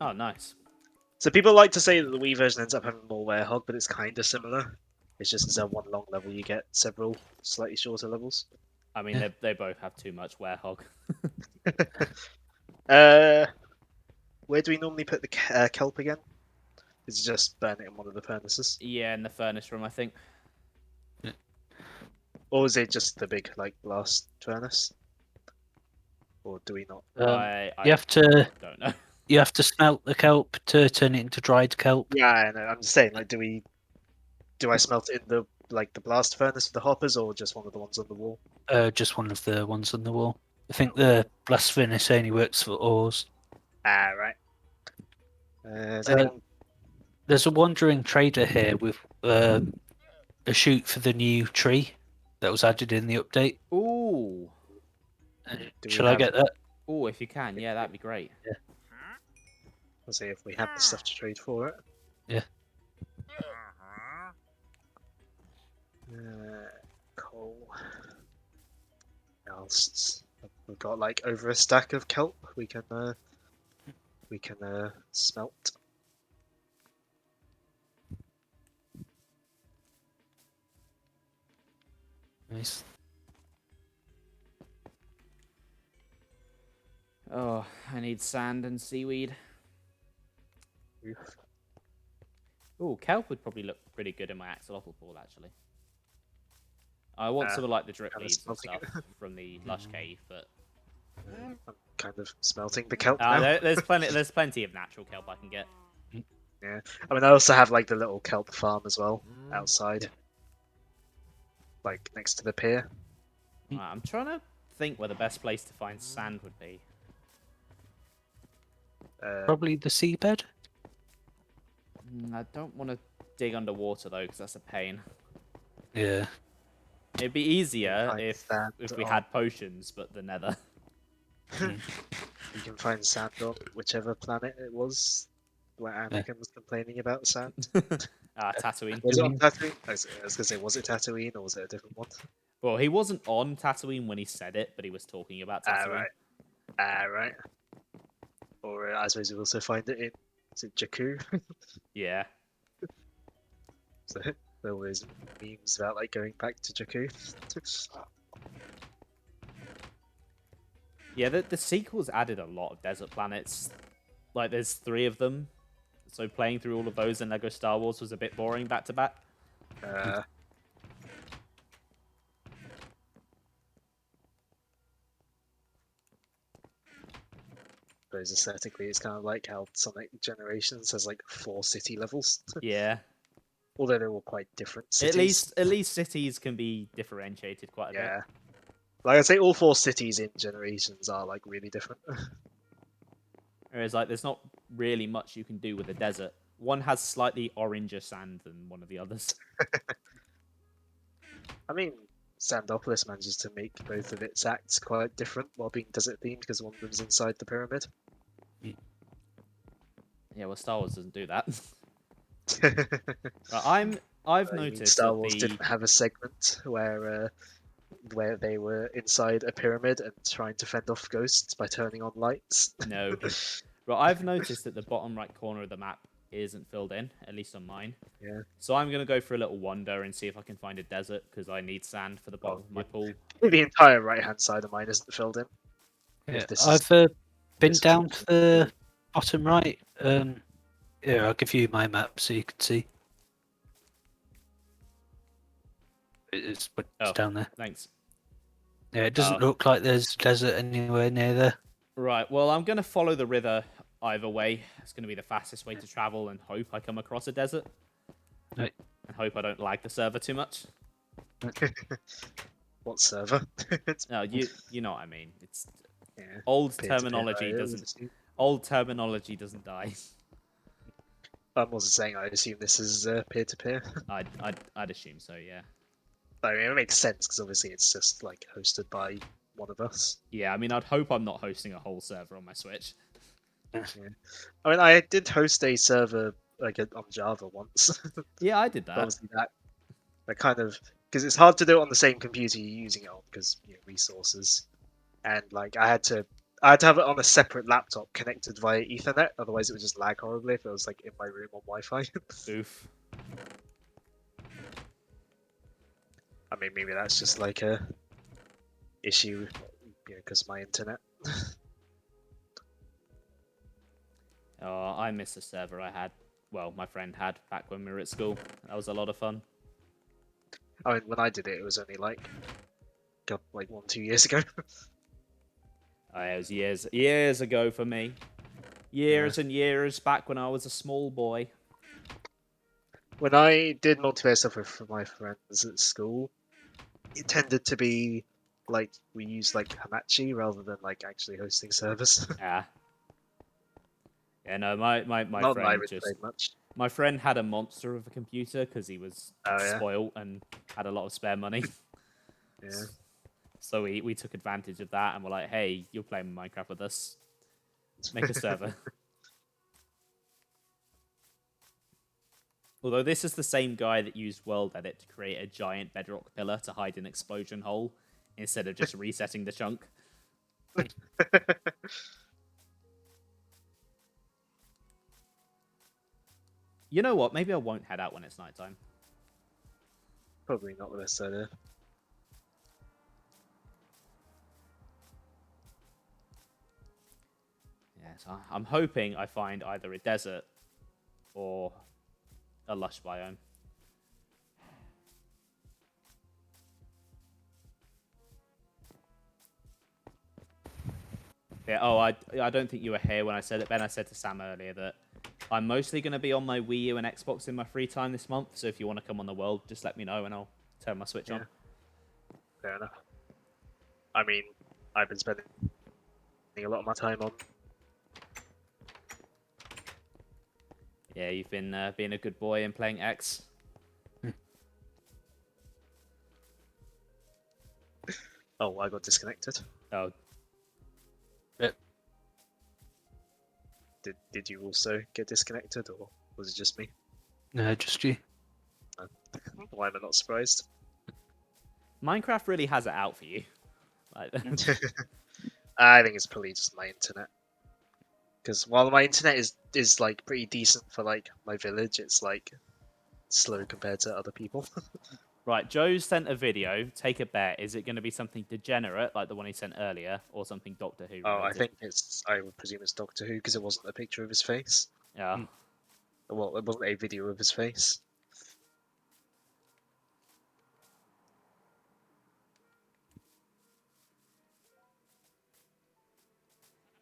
Oh, nice. So people like to say that the Wii version ends up having more werehog, but it's kind of similar. It's just instead of one long level, you get several slightly shorter levels. I mean, they both have too much werehog. Where do we normally put the kelp again? Is it just burn it in one of the furnaces, Yeah, in the furnace room, I think. or is it just the big blast furnace? Or do we not? I You have to don't know. you have to smelt the kelp to turn it into dried kelp. Yeah, I know. I'm just saying, do I smelt it in the the blast furnace with the hoppers, or just one of the ones on the wall? Just one of the ones on the wall. I think the blast furnace only works for ores. Ah, right. Is anyone... There's a wandering trader here with a shoot for the new tree that was added in the update. Ooh. Shall I get that? Ooh, if you can, yeah, that'd be great. Let's see if we have the stuff to trade for it. Yeah. Coal. Else, we've got over a stack of kelp. We can smelt. Nice. Oh, I need sand and seaweed. Ooh, kelp would probably look pretty good in my axolotl pool, actually. I want some of the drip kinda leads and smelting stuff from the lush cave, but I'm kind of smelting the kelp now. there's plenty of natural kelp I can get. Yeah, I mean I also have the little kelp farm as well outside, next to the pier. I'm trying to think where the best place to find sand would be. Probably the seabed. I don't want to dig underwater though, because that's a pain. Yeah. It'd be easier Find if sand we had potions, but the Nether. You can find sand on whichever planet it was where Anakin was complaining about sand. Tatooine. Was it on Tatooine? I was gonna say, was it Tatooine or was it a different one? Well, he wasn't on Tatooine when he said it, but he was talking about Tatooine. Right. Or I suppose you also find it in is it Jakku? Yeah. So there were those memes about like going back to Jakku. Yeah, the sequels added a lot of desert planets. Like, there's 3 of them. So playing through all of those in LEGO Star Wars was a bit boring back to back. uh, Those aesthetically, it's kind of like how Sonic Generations has like 4 city levels, Yeah. although they're all quite different cities. At least cities can be differentiated quite a bit. Yeah, like I'd say all 4 cities in Generations are like really different. Whereas, like, there's not really much you can do with a desert. One has slightly oranger sand than one of the others. I mean, Sandopolis manages to make both of its acts quite different while being desert themed because one of them's inside the pyramid. Yeah, well, Star Wars doesn't do that. Right, I've you mean noticed Star that Wars the didn't have a segment where they were inside a pyramid and trying to fend off ghosts by turning on lights. no. But I've noticed that the bottom right corner of the map isn't filled in, at least on mine. Yeah. So I'm gonna go for a little wander and see if I can find a desert because I need sand for the bottom of my pool. The entire right hand side of mine isn't filled in. Yeah, this I've been this down is- to the bottom right. Here, I'll give you my map so you can see. It's Oh. down there. Thanks. Yeah, it doesn't Oh. look like there's desert anywhere near there. Right. Well, I'm gonna follow the river either way. It's gonna be the fastest way to travel and hope I come across a desert. Right. And hope I don't lag the server too much. What server? No, you know what I mean. It's Yeah, old peer-to-peer terminology IO, doesn't obviously. old terminology doesn't die. I wasn't saying I assume this is peer-to-peer. I'd assume so, yeah. I mean, it makes sense because obviously it's just like hosted by one of us. Yeah, I mean, I'd hope I'm not hosting a whole server on my Switch. I mean, I did host a server like on Java once. Yeah, I did that. Obviously, that kind of because it's hard to do it on the same computer you're using it on because resources, and like I had to have it on a separate laptop connected via Ethernet. Otherwise, it would just lag horribly if it was like in my room on Wi-Fi. Oof. I mean, maybe that's just like a issue, because my internet. Oh, I miss the server I had. Well, my friend had back when we were at school. That was a lot of fun. I mean, when I did it, it was only like 1-2 years ago. Oh, it was years ago for me. Years and years back when I was a small boy. When I did multiplayer stuff with my friends at school, it tended to be like we used like Hamachi rather than like actually hosting servers. Yeah. Yeah, no, my Not that I friend really just... played much. My friend had a monster of a computer because he was Oh, yeah? spoilt and had a lot of spare money. Yeah. So we took advantage of that and were like, hey, you're playing Minecraft with us. Make a server. Although this is the same guy that used World Edit to create a giant bedrock pillar to hide an explosion hole instead of just resetting the chunk. You know what? Maybe I won't head out when it's nighttime. Probably not the best idea. Yes, I'm hoping I find either a desert or a lush biome. Yeah, oh, I don't think you were here when I said it, Ben. I said to Sam earlier that I'm mostly going to be on my Wii U and Xbox in my free time this month, so if you want to come on the world, just let me know and I'll turn my Switch on. Fair enough. I mean, I've been spending a lot of my time on. Yeah, you've been being a good boy and playing X. Oh, I got disconnected. Oh, Did you also get disconnected, or was it just me? No, just you. Why am I not surprised? Minecraft really has it out for you. Like, I think it's probably just my internet. Because while my internet is like pretty decent for like my village, it's like slow compared to other people. Right, Joe sent a video. Take a bet. Is it going to be something degenerate like the one he sent earlier, or something Doctor Who Oh, I related? think it's. I would presume it's Doctor Who because it wasn't a picture of his face. Yeah. Mm. Well, it wasn't a video of his face.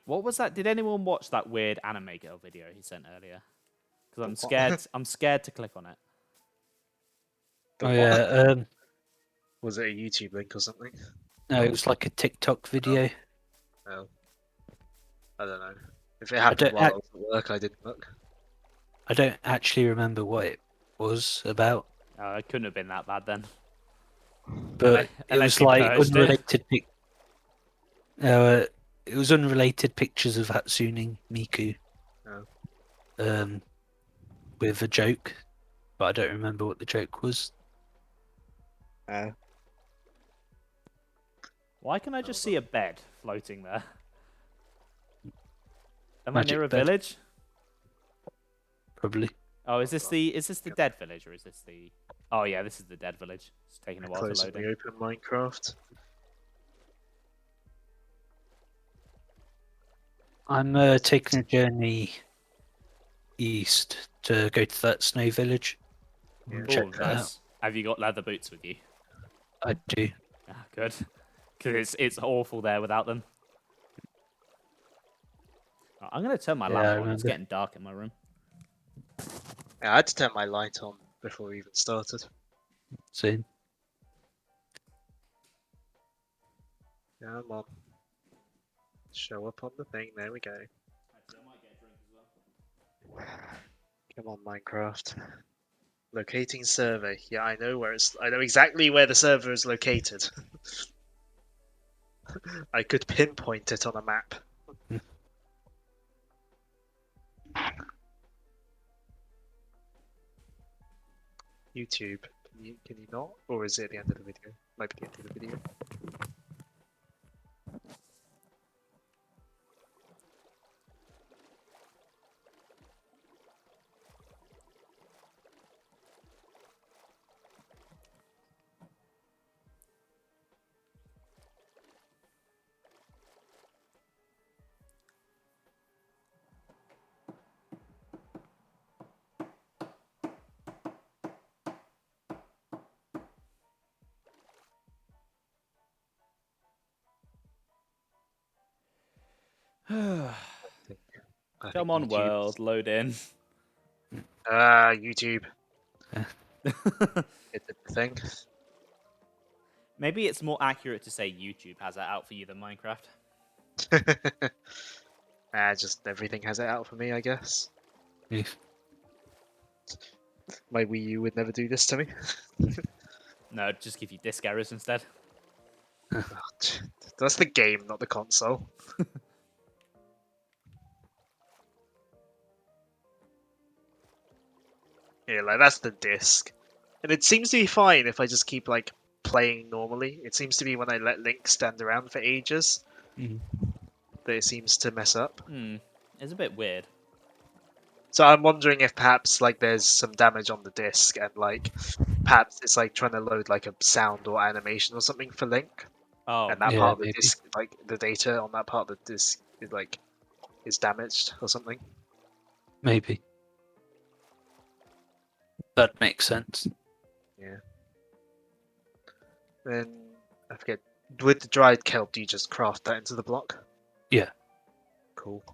What was that? Did anyone watch that weird anime girl video he sent earlier? Because I'm What? scared. I'm scared to click on it. The Oh what? yeah. Was it a YouTube link or something? No, it was like a TikTok video. No, I don't know. If it happened don't while I ac- was at work, I didn't look. I don't actually remember what it was about, It couldn't have been that bad then. but it Unless was you like purged it. unrelated. It was unrelated pictures of Hatsune Miku. Oh. With a joke, but I don't remember what the joke was. Why can I just see a bed floating there? Am I Magic near a bed. village? Probably. Oh, is this the dead village or is this the? Oh yeah, this is the dead village. It's taking a while to Close load and in. reopen Minecraft. I'm taking a journey east to go to that snow village. Yeah. Check Oh, that out. nice. Have you got leather boots with you? I do. Ah, good. Because it's awful there without them. Right, I'm gonna turn my Yeah, lamp I on. It's remember. getting dark in my room. Yeah, I had to turn my light on before we even started. Soon. Come on. Show up on the thing. There we go. Come on, Minecraft. Locating server. Yeah, I know where it's. I know exactly where the server is located. I could pinpoint it on a map. YouTube. Can you not? Or is it at the end of the video? Might be the end of the video. I Come think on, YouTube. world, load in. YouTube. It did the thing. Maybe it's more accurate to say YouTube has that out for you than Minecraft. Just everything has it out for me, I guess. Yeah. My Wii U would never do this to me. No, just give you disc errors instead. That's the game, not the console. Yeah, like that's the disc. And it seems to be fine if I just keep like playing normally. It seems to be when I let Link stand around for ages Mhm. that it seems to mess up. It's a bit weird. So I'm wondering if perhaps like there's some damage on the disc and like perhaps it's like trying to load like a sound or animation or something for Link. Oh, And that Yeah, part of the maybe. disc, like the data on that part of the disc is like is damaged or something. Maybe. That makes sense. Then I forget. With the dried kelp, do you just craft that into the block? Yeah. Cool.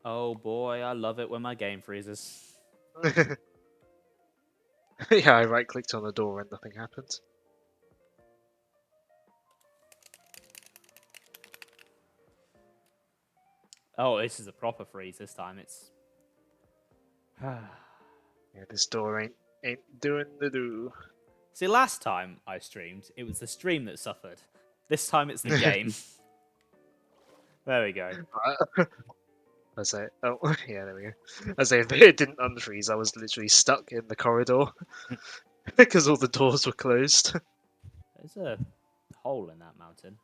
oh boy, I love it when my game freezes. Yeah, I right clicked on the door and nothing happened. Oh, this is a proper freeze this time. It's. Yeah, this door ain't doing the do. See, last time I streamed, it was the stream that suffered. This time it's the game. There we go. I say, oh yeah, there we go. I say if it didn't unfreeze, I was literally stuck in the corridor because all the doors were closed. There's a hole in that mountain.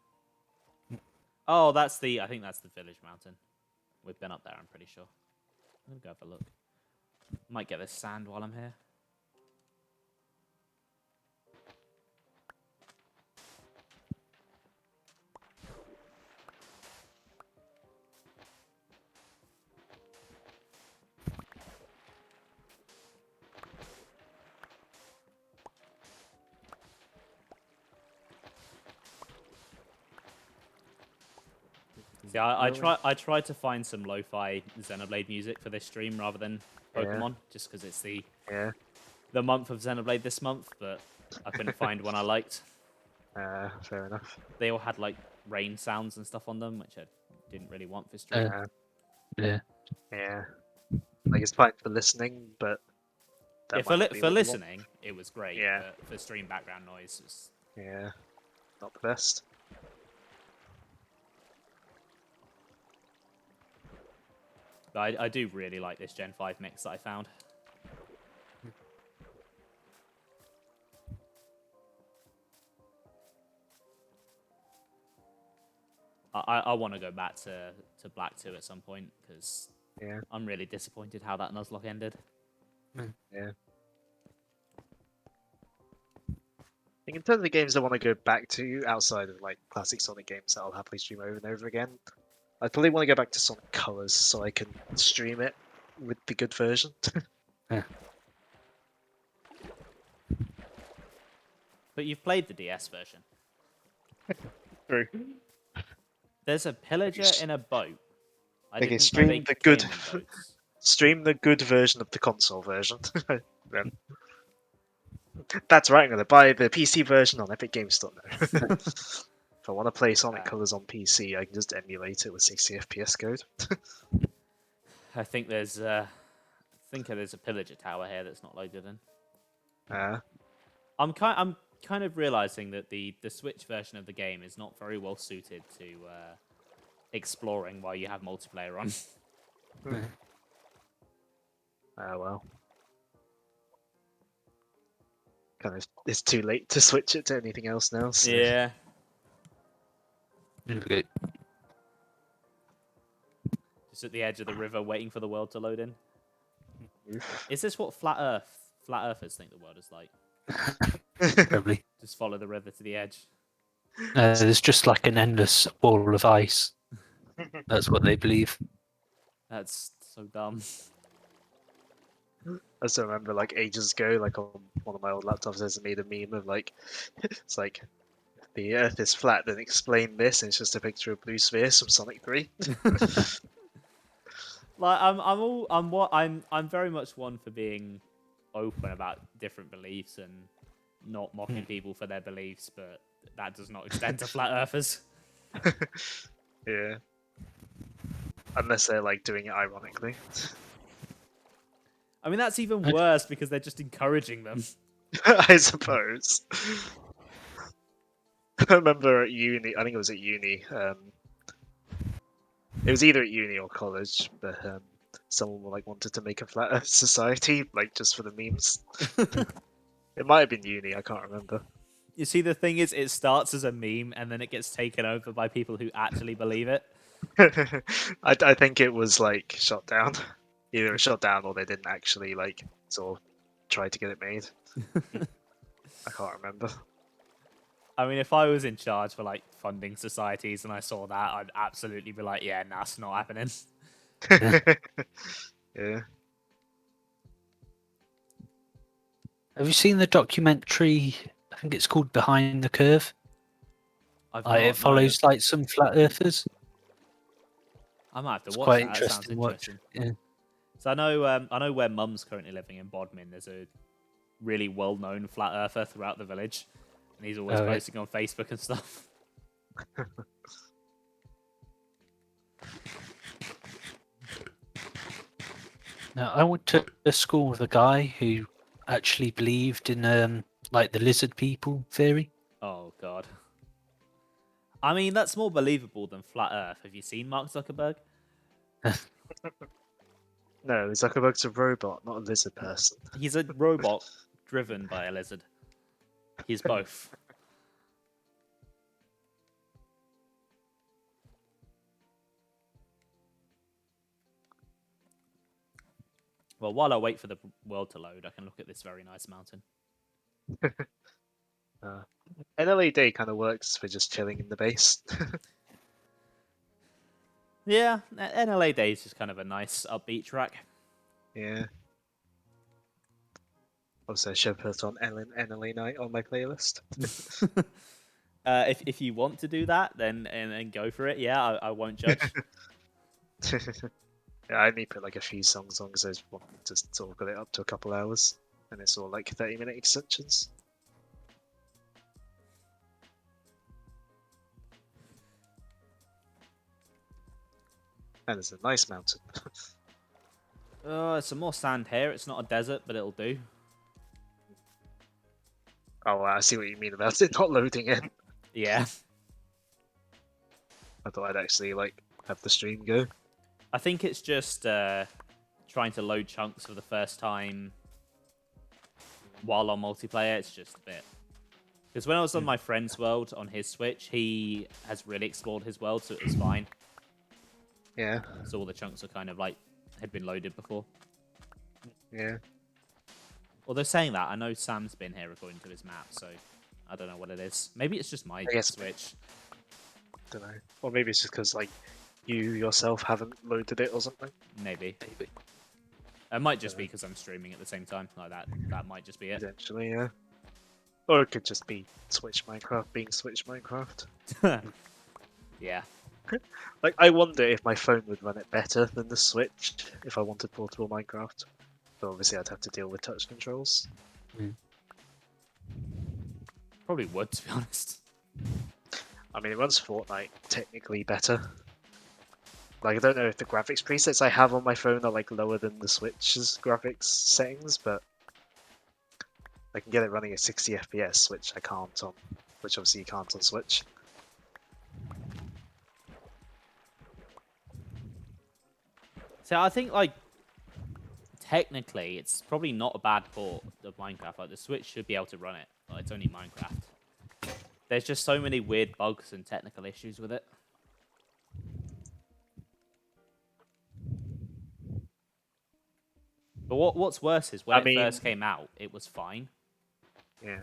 Oh, that's the. I think that's the village mountain. We've been up there. I'm pretty sure. I'm gonna go have a look. Might get this sand while I'm here. See, I tried to find some lo-fi Xenoblade music for this stream rather than Pokemon, just because it's the month of Xenoblade this month, but I couldn't find one I liked. Fair enough. They all had like rain sounds and stuff on them, which I didn't really want for stream. Yeah. Yeah. Like it's fine for listening, but Yeah, that might not be for what you want. listening, it was great. Yeah. But for stream background noise, it's... Yeah, not the best. But I do really like this Gen 5 mix that I found. I want to go back to Black 2 at some point, because I'm really disappointed how that Nuzlocke ended. Yeah. I think in terms of the games I want to go back to, outside of like classic Sonic games that I'll happily stream over and over again, I probably want to go back to Sonic Colors so I can stream it with the good version. But you've played the DS version. True. There's a pillager in a boat. I Okay, didn't know stream they the came good- in boats. Stream the good version of the console version. Then. That's right, I'm going to buy the PC version on Epic Games Store now. If I want to play Sonic Colors on PC, I can just emulate it with 60 FPS code. I think there's a pillager tower here that's not loaded in. I'm kind of realizing that the Switch version of the game is not very well suited to exploring while you have multiplayer on. Well. Kind of, it's too late to switch it to anything else now. So. Yeah. Okay. Just at the edge of the river, waiting for the world to load in. Is this what flat earthers think the world is like? Probably. Just follow the river to the edge. There's just like an endless wall of ice. That's what they believe. That's so dumb. I still remember, like, ages ago, like, on one of my old laptops, there's made a meme of, like, it's like, the Earth is flat, then explain this, and it's just a picture of blue spheres from Sonic 3. Like, I'm very much one for being open about different beliefs and not mocking people for their beliefs, but that does not extend to flat earthers. Yeah. Unless they're, like, doing it ironically. I mean, that's even worse because they're just encouraging them. I suppose. I remember at uni, I think it was at uni, it was either at uni or college, but someone like wanted to make a flat Earth society, like just for the memes. It might have been uni, I can't remember. You see, the thing is, it starts as a meme and then it gets taken over by people who actually believe it. I think it was like shot down. Either it was shot down or they didn't actually like sort of try to get it made. I can't remember. I mean, if I was in charge for like funding societies and I saw that, I'd absolutely be like, yeah, nah, it's not happening. Yeah. Have you seen the documentary? I think it's called Behind the Curve. It follows like some flat earthers. I might have to It's watch quite that. That sounds interesting. Watch. interesting. Yeah. So I know where Mum's currently living in Bodmin. There's a really well-known flat earther throughout the village, and he's always posting on Facebook and stuff. Now, I went to a school with a guy who actually believed in like the lizard people theory. Oh God. I mean, that's more believable than flat Earth. Have you seen Mark Zuckerberg? No, Zuckerberg's a robot, not a lizard person. He's a robot driven by a lizard. He's both. Well, while I wait for the world to load, I can look at this very nice mountain. NLA Day kind of works for just chilling in the base. Yeah, NLA Day is just kind of a nice upbeat track. Yeah. Also, I should put on NLA Night on my playlist. If you want to do that, then and go for it. Yeah, I won't judge. Yeah, I only put like a few songs on because I just wanted to sort of got it up to a couple hours, and it's all like 30-minute extensions. And it's a nice mountain. Some more sand here. It's not a desert, but it'll do. Oh, I see what you mean about it not loading in. Yeah. I thought I'd actually like have the stream go. I think it's just trying to load chunks for the first time while on multiplayer. It's just a bit. Because when I was on my friend's world on his Switch, he has really explored his world, so it was fine. Yeah. So all the chunks are kind of like had been loaded before. Yeah. Although saying that, I know Sam's been here according to his map, so I don't know what it is. Maybe it's just my guess- Switch. Don't know. Or maybe it's just because like you yourself haven't loaded it or something. Maybe. It might just be because I'm streaming at the same time. Like that. That might just be it. Potentially, yeah. Or it could just be Switch Minecraft being Switch Minecraft. Yeah. Like, I wonder if my phone would run it better than the Switch if I wanted portable Minecraft. But obviously, I'd have to deal with touch controls. Probably would, to be honest. I mean, it runs Fortnite technically better. Like, I don't know if the graphics presets I have on my phone are like lower than the Switch's graphics settings, but I can get it running at 60 FPS, which I can't on, which obviously you can't on Switch. So I think, like, technically, it's probably not a bad port of Minecraft. Like, the Switch should be able to run it. Like, it's only Minecraft. There's just so many weird bugs and technical issues with it. But what's worse is when it first came out, it was fine. Yeah.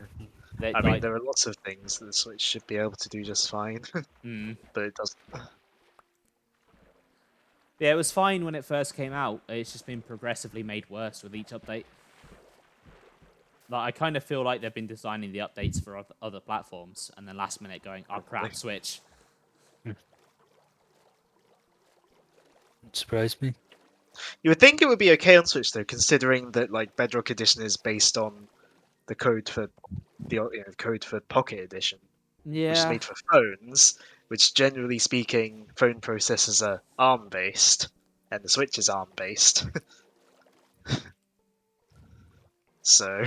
They, I mean, like, there are lots of things that the Switch should be able to do just fine, but it doesn't. yeah, it was fine when it first came out. It's just been progressively made worse with each update. Like, I kind of feel like they've been designing the updates for other platforms, and then last minute going, "Oh crap, Switch." Surprised me. You would think it would be okay on Switch though, considering that like Bedrock Edition is based on the code for code for Pocket Edition, which is Yeah. made for phones, which generally speaking, phone processors are ARM based, and the Switch is ARM based. So,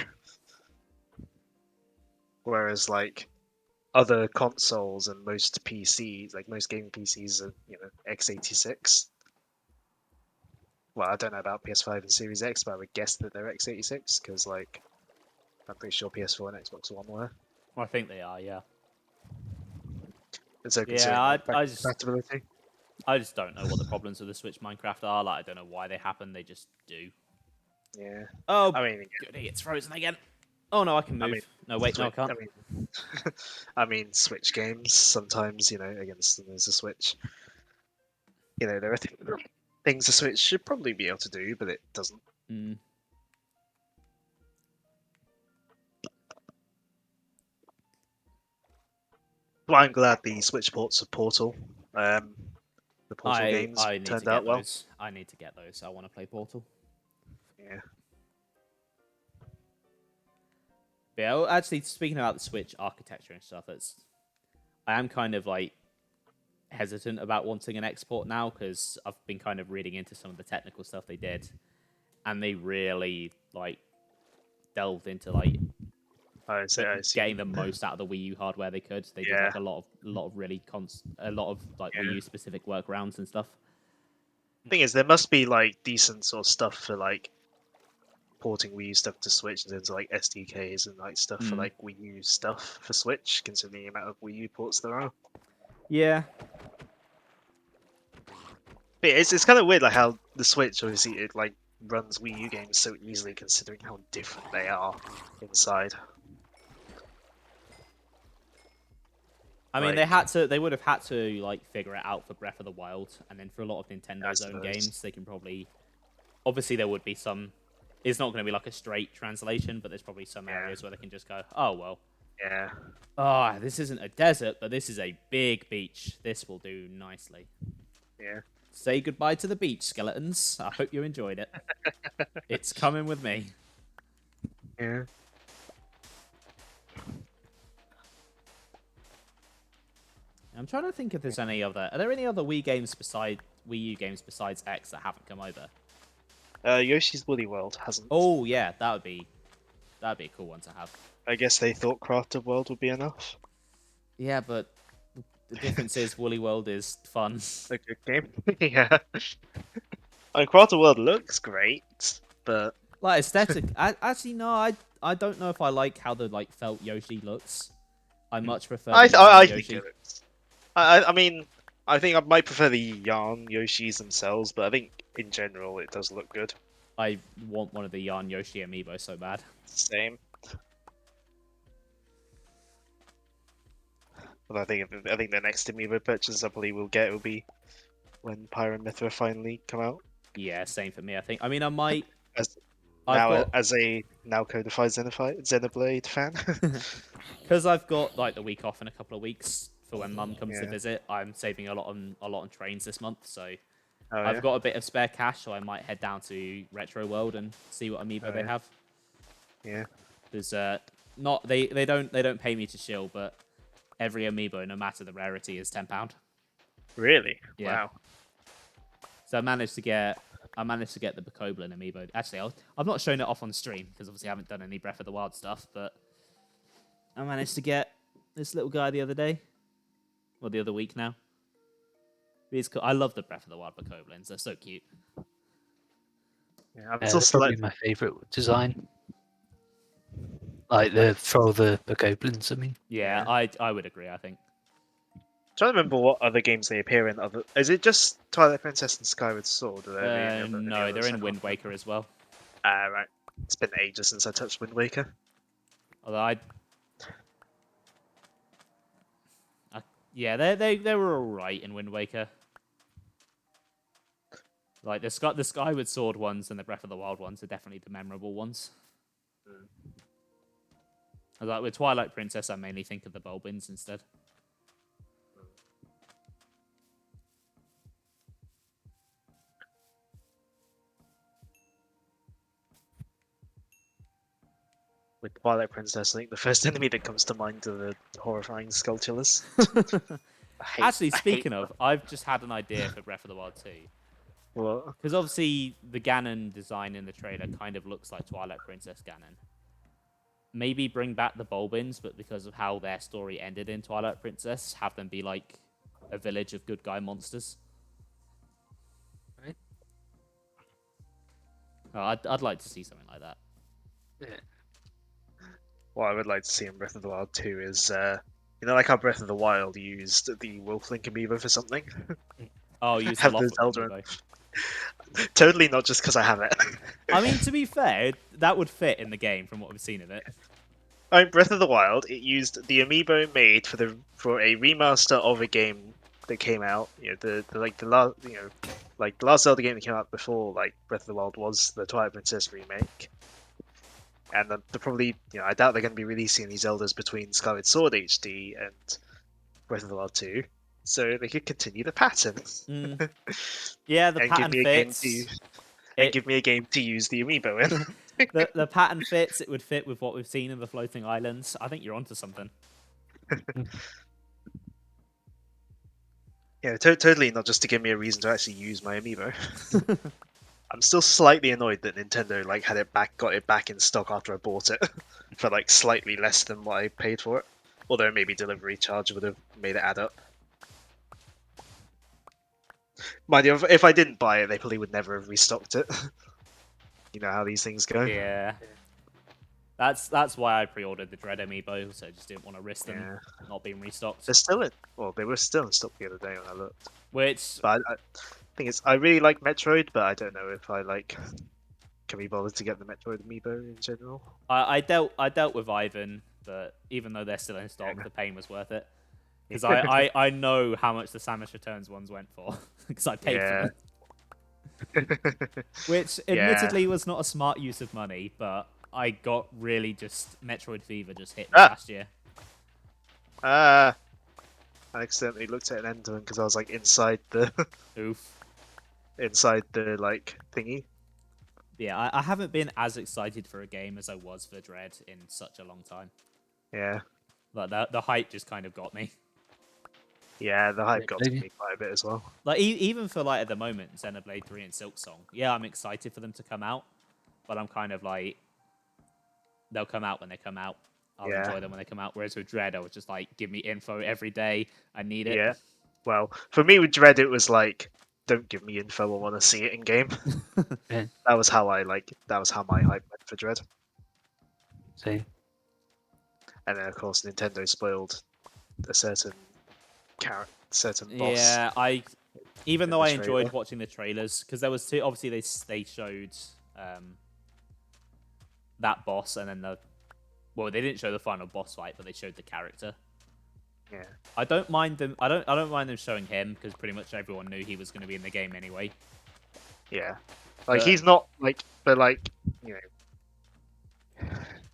whereas like other consoles and most PCs, like most gaming PCs, are x86. Well, I don't know about PS5 and Series X, but I would guess that they're x86 because like I'm pretty sure PS4 and Xbox One were. I think they are, yeah. And so Yeah, I just compatibility. I just don't know what the problems with the Switch Minecraft are. Like, I don't know why they happen. They just do. Yeah. Oh, I mean, goody, it's frozen again. Oh no, I can move. mean, No, wait, no, I Switch- can't. I mean, I mean, Switch games sometimes, against them as a Switch. There are things the Switch should probably be able to do, but it doesn't. Mm. Well, I'm glad the Switch ports of Portal, the Portal games I need to turned get out well. those. I need to get those. I want to play Portal. Yeah. Yeah, well, actually, speaking about the Switch architecture and stuff, I am kind of like hesitant about wanting an export now because I've been kind of reading into some of the technical stuff they did, and they really like delved into like I see. getting the most out of the Wii U hardware they could. They did Yeah. like a lot of really Wii U specific workarounds and stuff. Thing is, there must be like decent sort of stuff for like porting Wii U stuff to Switch in terms of like SDKs and like stuff for like Wii U stuff for Switch, considering the amount of Wii U ports there are. Yeah. But it's kind of weird like how the Switch obviously it like runs Wii U games so easily, considering how different they are inside. I mean, Like, they would have had to like figure it out for Breath of the Wild, and then for a lot of Nintendo's own suppose. games, they can probably. Obviously, there would be some. It's not going to be like a straight translation, but there's probably some Yeah. areas where they can just go, oh well, Yeah. this isn't a desert, but this is a big beach. This will do nicely. Yeah. Say goodbye to the beach, skeletons. I hope you enjoyed it. It's coming with me. Yeah. I'm trying to think if there's any other. Are there any other Wii U games besides X that haven't come over? Yoshi's Woolly World hasn't. Oh yeah, that'd be a cool one to have. I guess they thought Crafted World would be enough. Yeah, but the difference is Woolly World is fun. A good game. Yeah. I mean, Crafted World looks great, but Like aesthetic. Actually, no, I don't know if I like how the like felt Yoshi looks. I much prefer. I the yarn think Yoshi. it looks. I mean, I think I might prefer the yarn Yoshis themselves, but I think in general it does look good. I want one of the yarn Yoshi amiibo so bad. Same. But I think the next amiibo purchase I probably will get will be when Pyro and Mithra finally come out. Yeah, same for me. I think. I mean, I might. As I've now, got as a now codified Xenoblade fan. because I've got like the week off in a couple of weeks for when Mum comes to Yeah. visit. I'm saving a lot on trains this month, so Oh, I've yeah? got a bit of spare cash, so I might head down to Retro World and see what amiibo Oh, they yeah. have. Yeah. There's not they don't pay me to shill, but every amiibo, no matter the rarity, is £10. Really? Yeah. Wow. So I managed to get the Bokoblin amiibo. Actually, I've not shown it off on stream because obviously I haven't done any Breath of the Wild stuff, but I managed to get this little guy the other day, or the other week now. He's cool. I love the Breath of the Wild Bokoblins. They're so cute. Yeah, I'm Yeah, still that's probably select. my favourite design. Like for all the goblins, I mean. Yeah, I would agree. I think. Trying to remember what other games they appear in. Is it just Twilight Princess and Skyward Sword? Or are they any No, others they're I in can't Wind Waker remember? as well. Right. It's been ages since I touched Wind Waker. Although yeah, they were all right in Wind Waker. Like the Skyward Sword ones and the Breath of the Wild ones are definitely the memorable ones. Like with Twilight Princess, I mainly think of the Bulbins instead. With Twilight Princess, I think the first enemy that comes to mind are the horrifying Skulltulas. Actually, speaking of, I've just had an idea for Breath of the Wild 2. What? Because obviously the Ganon design in the trailer kind of looks like Twilight Princess Ganon. Maybe bring back the Bulbins, but because of how their story ended in Twilight Princess, have them be like a village of good guy monsters. Right. I'd like to see something like that. Yeah. What I would like to see in Breath of the Wild 2 is, like how Breath of the Wild used the Wolf-Link amiibo for something? Oh, use the Have the Loft Zelda. amiibo. Totally not just because I have it. I mean, to be fair, that would fit in the game from what we've seen of it. I mean, Breath of the Wild, it used the amiibo made for a remaster of a game that came out. The last Zelda game that came out before Breath of the Wild was the Twilight Princess remake. And they're probably, I doubt they're going to be releasing any Zeldas between Skyward Sword HD and Breath of the Wild 2, so they could continue the pattern. Yeah, the and pattern fits. Give me a game to use the amiibo in. The pattern fits. It would fit with what we've seen in the floating islands. I think you're onto something. Yeah, totally not just to give me a reason to actually use my amiibo. I'm still slightly annoyed that Nintendo got it back in stock after I bought it for slightly less than what I paid for it. Although maybe delivery charge would have made it add up. Mind you, if I didn't buy it, they probably would never have restocked it. You know how these things go. Yeah. That's why I pre-ordered the Dread amiibo, so I just didn't want to risk them not being restocked. They're still in. Well, they were still in stock the other day when I looked. Which, But I think I really like Metroid, but I don't know if I like can be bothered to get the Metroid amiibo in general. I dealt with Ivan, but even though they're still in stock, the pain was worth it. Because I know how much the Samus Returns ones went for, because I paid for them. Which admittedly was not a smart use of money, but I got really just Metroid fever just hit me last year. I accidentally looked at an Enderman because I was like inside the inside the like thingy. Yeah, I haven't been as excited for a game as I was for Dread in such a long time. Yeah. Like the hype just kind of got me. Yeah, the hype got to me quite a bit as well. Like even for like at the moment, Xenoblade 3 and Silksong. Yeah, I'm excited for them to come out, but I'm kind of like, they'll come out when they come out. I'll enjoy them when they come out. Whereas with Dread, I was just like, give me info every day. I need it. Yeah. Well, for me with Dread, it was like, don't give me info. I want to see it in game. That was how my hype went for Dread. See. And then of course Nintendo spoiled a certain boss. Yeah, even though I enjoyed watching the trailers, because there was two. Obviously, they showed that boss, and then they didn't show the final boss fight, but they showed the character. Yeah. I don't mind them. I don't mind them showing him because pretty much everyone knew he was going to be in the game anyway. Yeah. Like he's not like, but like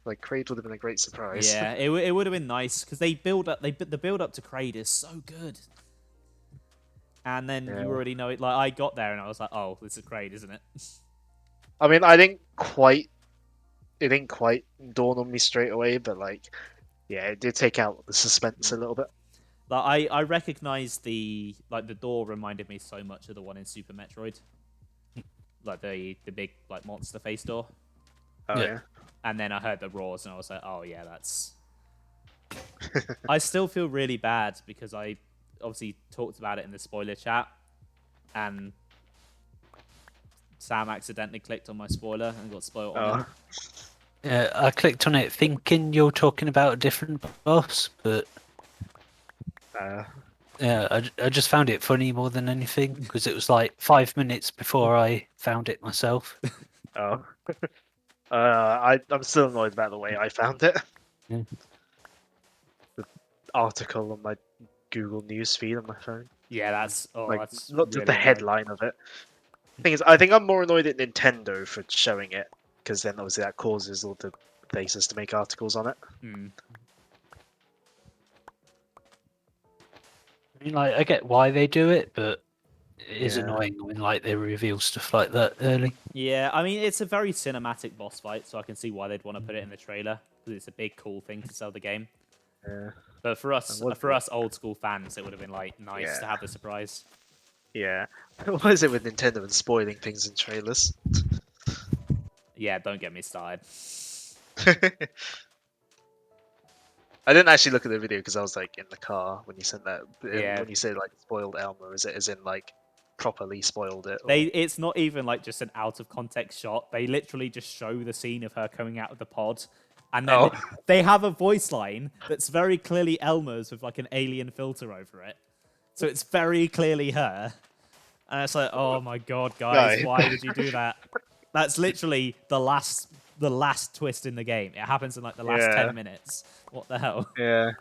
like Kraid would have been a great surprise. Yeah, it would have been nice because the build up to Kraid is so good. And then you already know it. Like I got there and I was like, oh, this is Kraid, isn't it? I mean, it didn't quite dawn on me straight away, but like, yeah, it did take out the suspense a little bit. Like I recognized the door reminded me so much of the one in Super Metroid, like the big like monster face door. Oh yeah. And then I heard the roars and I was like, oh yeah, that's. I still feel really bad because I obviously talked about it in the spoiler chat, and Sam accidentally clicked on my spoiler and got spoiled on it. Yeah, I clicked on it thinking you're talking about a different boss, but yeah, I just found it funny more than anything because it was like 5 minutes before I found it myself. Oh. I'm still annoyed about the way I found it. Yeah. The article on my Google News feed on my phone. Yeah, that's not really just the headline of it. The thing is, I think I'm more annoyed at Nintendo for showing it because then obviously that causes all the places to make articles on it. I mean, like, I get why they do it, but it is Yeah. annoying when like they reveal stuff like that early. Yeah, I mean it's a very cinematic boss fight, so I can see why they'd want to put it in the trailer because it's a big, cool thing to sell the game. Yeah. But for us old school fans, it would have been like nice to have the surprise. Yeah. What is it with Nintendo and spoiling things in trailers? Yeah, don't get me started. I didn't actually look at the video because I was like in the car when you sent that. Yeah. When you say like spoiled Elmer, is it as in like properly spoiled it? Or... It's not even like just an out of context shot. They literally just show the scene of her coming out of the pod, and then they have a voice line that's very clearly Elmer's with like an alien filter over it. So it's very clearly her, and it's like, oh my god, guys, why would you do that? That's literally the last twist in the game. It happens in like the last 10 minutes. What the hell? Yeah.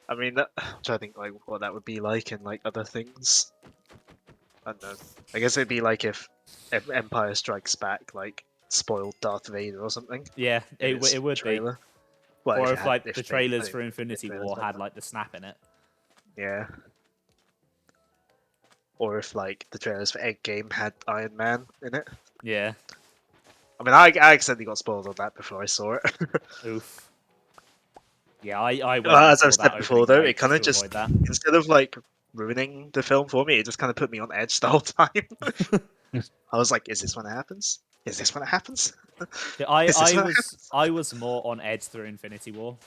I mean, I'm trying to think like what that would be like in like other things. I don't know. I guess it'd be like if Empire Strikes Back like spoiled Darth Vader or something. Yeah, it would trailer. be. Well, or if like the trailers for Infinity War had like the snap in it. Yeah. Or if like the trailers for Egg Game had Iron Man in it. Yeah. I mean, I accidentally got spoiled on that before I saw it. Oof. Yeah, I went as I've said before, though, it kind of just that. instead of like ruining the film for me, it just kind of put me on edge the whole time. I was like, "Is this when it happens? Is this when it happens?" I was more on edge through Infinity War.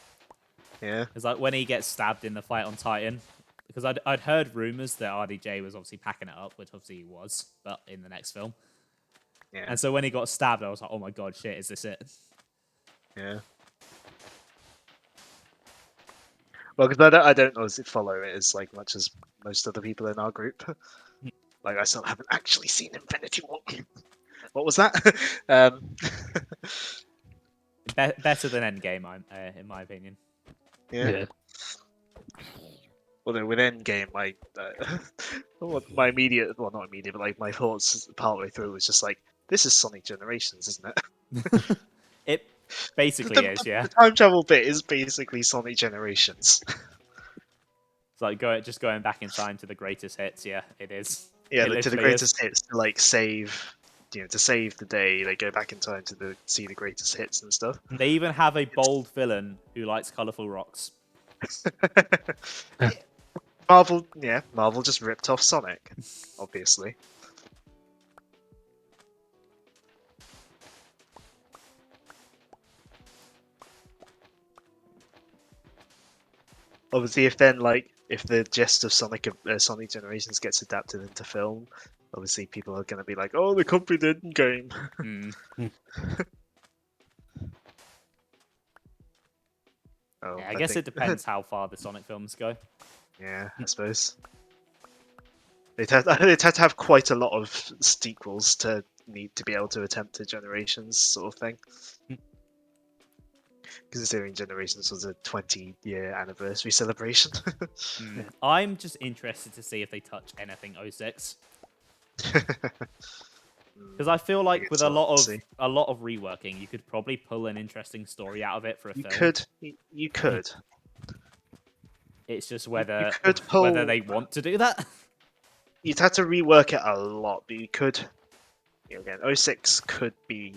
Yeah. It's like when he gets stabbed in the fight on Titan, because I'd heard rumors that RDJ was obviously packing it up, which obviously he was, but in the next film. Yeah. And so when he got stabbed, I was like, "Oh my god, shit! Is this it?" Yeah. Well, because I don't honestly follow it as like much as most other people in our group. Like I still haven't actually seen Infinity War. What was that? um, Better than Endgame, in my opinion. yeah. Although with Endgame, my immediate, well, not immediate, but like my thoughts partway through was just like, this is Sonic Generations, isn't it? It basically is, yeah. The time travel bit is basically Sonic Generations. It's like just going back in time to the greatest hits. Yeah, it is. Yeah, It like, to the literally is. greatest hits to like save, to save the day. They go back in time to see the greatest hits and stuff. They even have a bold villain who likes colorful rocks. Marvel just ripped off Sonic, obviously. Obviously, if the gist of Sonic Generations gets adapted into film, obviously people are going to be like, "Oh, the company didn't game." Mm. Oh, Yeah, I guess think, it depends how far the Sonic films go. Yeah, I suppose they'd have to have quite a lot of sequels to need to be able to attempt a Generations sort of thing. Considering Generations was a 20-year anniversary celebration. I'm just interested to see if they touch anything 06. Because I feel like with a lot of reworking, you could probably pull an interesting story out of it for a film. You could. It's just You whether could pull. whether they want to do that. You'd have to rework it a lot, but you could. Again, 06 could be.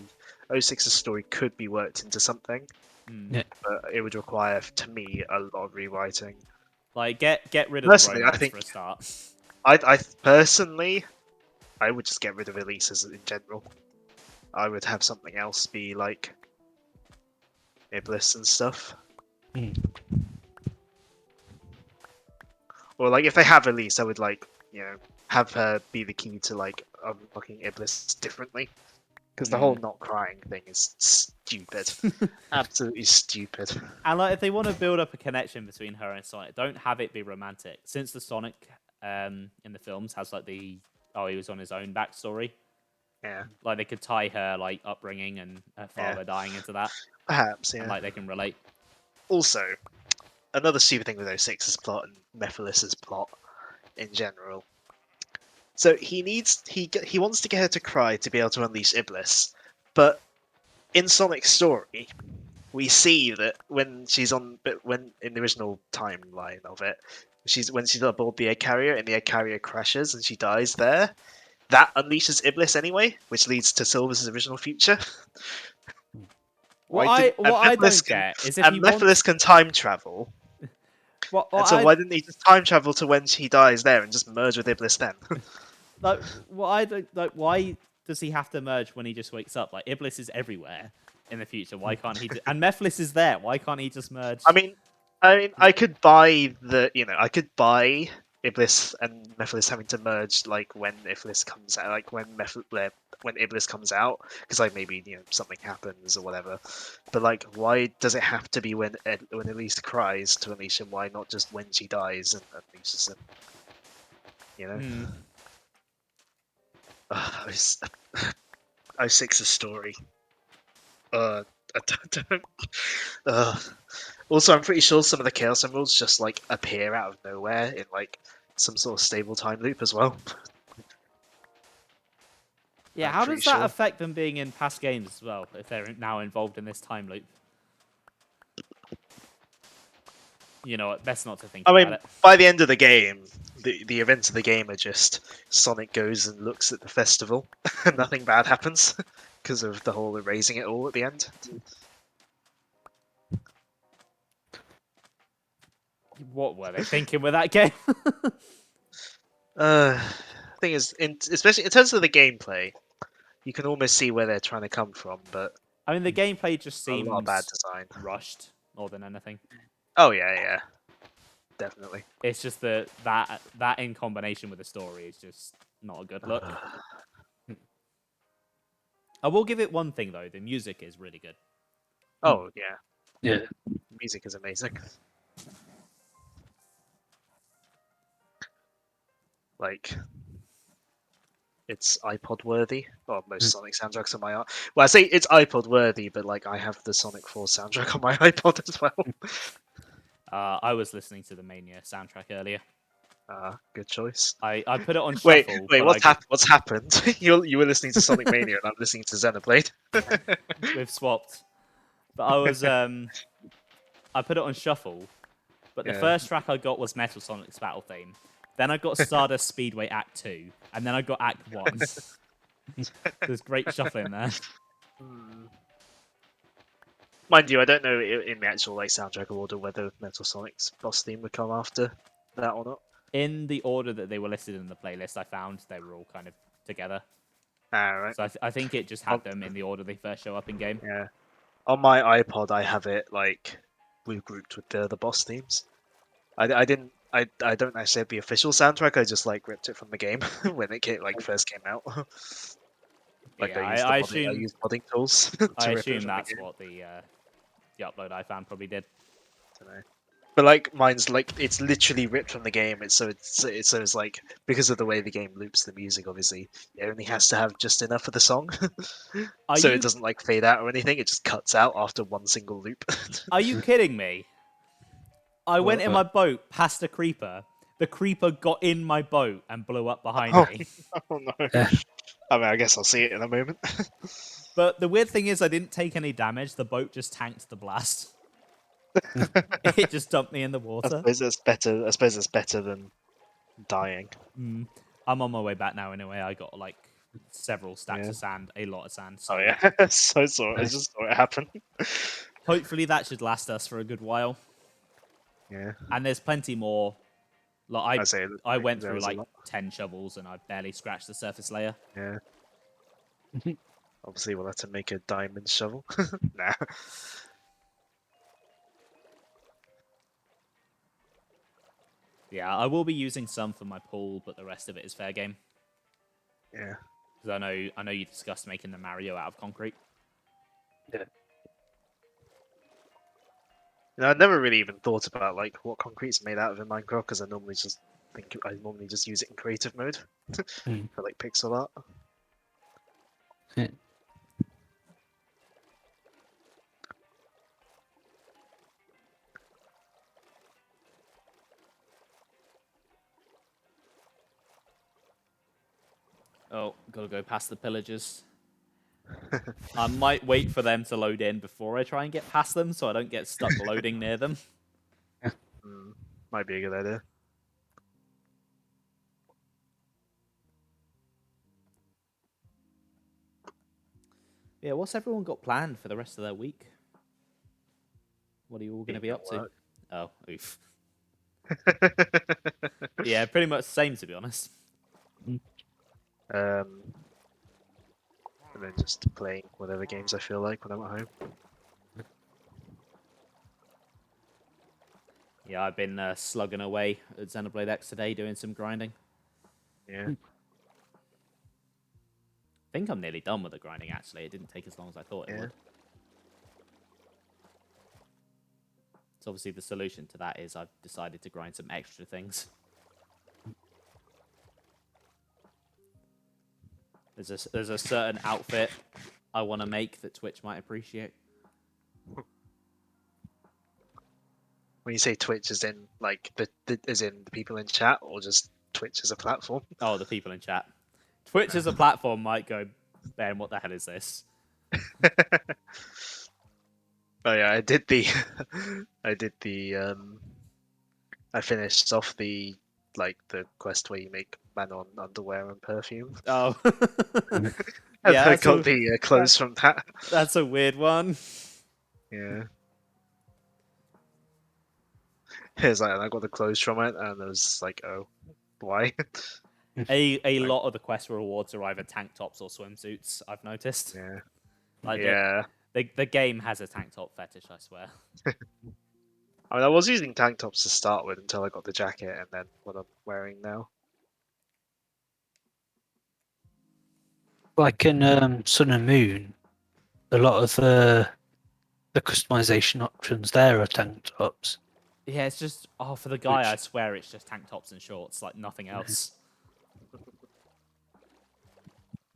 06's story could be worked into something, but it would require, to me, a lot of rewriting. Like get rid of Personally, the I romance think for a start. I personally, I would just get rid of releases in general. I would have something else be like Iblis and stuff. Or like if they have release, I would like have her be the key to like unlocking Iblis differently. Because the whole not crying thing is stupid, absolutely stupid. And like if they want to build up a connection between her and Sonic, don't have it be romantic. Since the Sonic in the films has like he was on his own backstory. Yeah. Like they could tie her like upbringing and her father dying into that. Perhaps, yeah. And like they can relate. Also, another stupid thing with 06's plot and Mephilis's plot in general. So he wants to get her to cry to be able to unleash Iblis, but in Sonic's story, we see that when in the original timeline of it, when she's aboard the egg carrier and the egg carrier crashes and she dies there, that unleashes Iblis anyway, which leads to Silver's original future. What I don't get is if Mephiles can time travel. Why didn't he just time travel to when he dies there and just merge with Iblis then? Like, what I don't like. Why does he have to merge when he just wakes up? Like, Iblis is everywhere in the future. Why can't he? And Mephiles is there. Why can't he just merge? I mean, I could buy Iblis and Mephiles having to merge like when Iblis comes out, like when Iblis comes out, because like maybe something happens or whatever. But like, why does it have to be when Elise cries to unleash him? Why not just when she dies and unleashes him? I 06's story. I don't. Also, I'm pretty sure some of the Chaos Emeralds just like appear out of nowhere in like some sort of stable time loop as well. Yeah, how does that affect them being in past games as well, if they're now involved in this time loop? You know what, best not to think about it. By the end of the game, the events of the game are just Sonic goes and looks at the festival, and nothing bad happens because of the whole erasing it all at the end. What were they thinking with that game? Thing is, especially in terms of the gameplay, you can almost see where they're trying to come from, but I mean, the gameplay just seems a lot of bad design, rushed more than anything. Oh yeah, definitely. It's just that in combination with the story is just not a good look. I will give it one thing though: the music is really good. Oh yeah, yeah. Music is amazing. like it's iPod worthy. Well, most Sonic soundtracks on my well, I say it's iPod worthy, but like I have the Sonic 4 soundtrack on my iPod as well. I was listening to the Mania soundtrack earlier. Good choice. I put it on Wait, shuffle. wait, but what's happened? You were listening to Sonic Mania and I'm listening to Xenoblade. We've swapped. But I put it on shuffle. But the Yeah. first track I got was Metal Sonic's battle theme. Then I got Stardust Speedway Act 2. And then I got Act 1. There's great shuffling there. Mind you, I don't know in the actual like soundtrack order whether Metal Sonic's boss theme would come after that or not. In the order that they were listed in the playlist I found, they were all kind of together. Right. So I think it just had them in the order they first show up in game. Yeah. On my iPod, I have it like regrouped with the other boss themes. I don't actually have the official soundtrack. I just like ripped it from the game when it first came out. Yeah, I used modding tools. I rip it assume from that's the game. what the upload I found probably did. Dunno. But like mine's like it's literally ripped from the game. It's like because of the way the game loops the music. Obviously, it only has to have just enough of the song, so it doesn't like fade out or anything. It just cuts out after one single loop. Are you kidding me? I went in my boat past a creeper. The creeper got in my boat and blew up behind me. Oh no! I mean, I guess I'll see it in a moment. But the weird thing is, I didn't take any damage. The boat just tanked the blast. It just dumped me in the water. I suppose it's better than dying. I'm on my way back now anyway. I got like several stacks of sand, a lot of sand. So Oh yeah, so sorry. I just saw it happen. hopefully that should last us for a good while. Yeah. And there's plenty more. Like I went there through was a like lot. 10 shovels and I barely scratched the surface layer. Yeah. Obviously, we'll have to make a diamond shovel. Nah. Yeah, I will be using some for my pool, but the rest of it is fair game. Yeah. Because I know you discussed making the Mario out of concrete. Yeah. I never really even thought about like what concrete's made out of in Minecraft because I normally just use it in creative mode for like pixel art. Yeah. Oh, gotta go past the pillagers. I might wait for them to load in before I try and get past them so I don't get stuck loading near them. Might be a good idea. Yeah, what's everyone got planned for the rest of their week? What are you all going to be up to? Work. Oh, oof. Yeah, pretty much the same, to be honest. And then just playing whatever games I feel like when I'm at home. Yeah, I've been slugging away at Xenoblade X today, doing some grinding. Yeah. I think I'm nearly done with the grinding, actually. It didn't take as long as I thought it would. So obviously the solution to that is I've decided to grind some extra things. There's a certain outfit I want to make that Twitch might appreciate. When you say Twitch, as in like as in the people in chat, or just Twitch as a platform? Oh, the people in chat. Twitch as a platform might go, Ben, what the hell is this? Oh yeah, I did the I finished off the quest where you make man-on underwear and perfume. Oh. And Yeah, I got the clothes from that. That's a weird one. Yeah. It's like, and I got the clothes from it, and I was just like, oh, why? A lot of the quest rewards are either tank tops or swimsuits, I've noticed. Yeah. Like Yeah. The game has a tank top fetish, I swear. I mean, I was using tank tops to start with until I got the jacket, and then what I'm wearing now. Like in Sun and Moon, a lot of the customization options there are tank tops. Yeah, it's just for the guy, I swear it's just tank tops and shorts, like nothing else.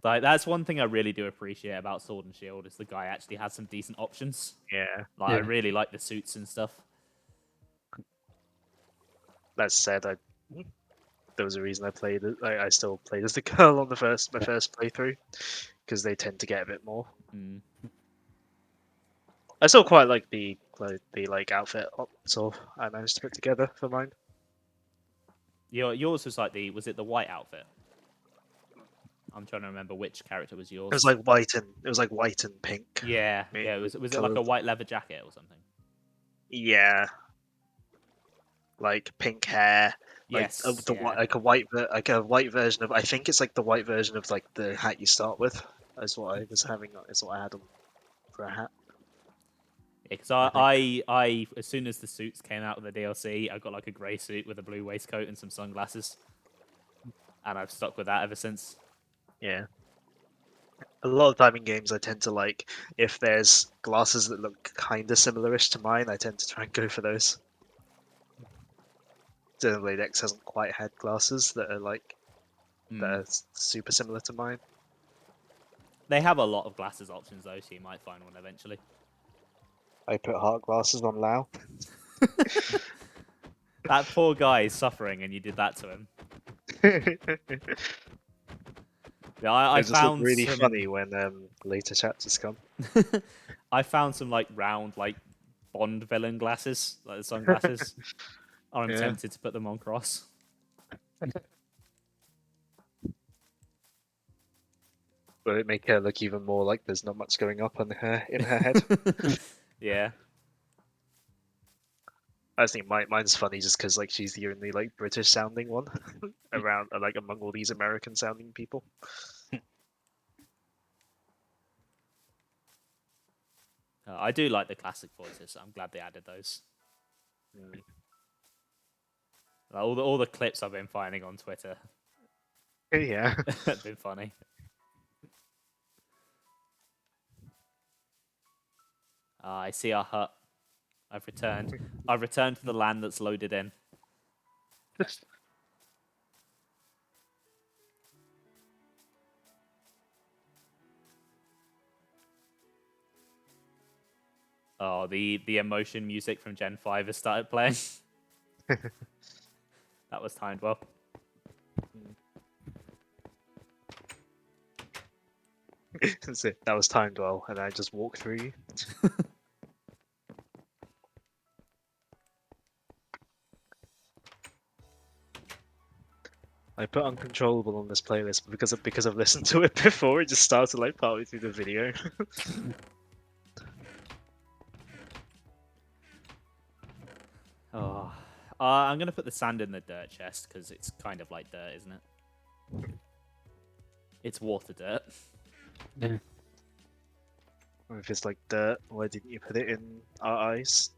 Like that's one thing I really do appreciate about Sword and Shield is the guy actually has some decent options. Yeah. Like Yeah. I really like the suits and stuff. That said, there was a reason I played it. I still played as the girl on my first playthrough because they tend to get a bit more. Mm. I still quite like the outfit sort of I managed to put together for mine. Yours was like was it the white outfit? I'm trying to remember which character was yours. It was like white and pink. Yeah, yeah. Was it like a colours. white leather jacket or something? Yeah, like pink hair. Like Yes. like a white version of. I think it's like the white version of like the hat you start with. Is what I was having. Is what I had on for a hat. Because I as soon as the suits came out with the DLC, I got like a grey suit with a blue waistcoat and some sunglasses, and I've stuck with that ever since. Yeah. A lot of time in games, I tend to like if there's glasses that look kind of similarish to mine, I tend to try and go for those. Xenoblade X hasn't quite had glasses that are like that are super similar to mine. They have a lot of glasses options though, so you might find one eventually. I put heart glasses on Lao. That poor guy is suffering, and you did that to him. Yeah, I It just looked found really some... funny when later chapters come. I found some like round like Bond villain glasses, like the sunglasses. I'm Yeah. tempted to put them on Cross. But it make her look even more like there's not much going up on her in her head. Yeah. I just think mine's funny just because like she's the only like British sounding one around like among all these American sounding people. I do like the classic voices. So I'm glad they added those. Mm. Like, all the clips I've been finding on Twitter Yeah. have been funny. I see our hut. I've returned. I've returned to the land that's loaded in. Oh, the emotion music from Gen 5 has started playing. That was timed well. That's it. That was timed well, and I just walked through you. I put uncontrollable on this playlist because I've listened to it before. It just started like partway through the video. Oh, I'm gonna put the sand in the dirt chest because it's kind of like dirt, isn't it? It's water dirt. Yeah. Or if it's like dirt, why didn't you put it in our eyes?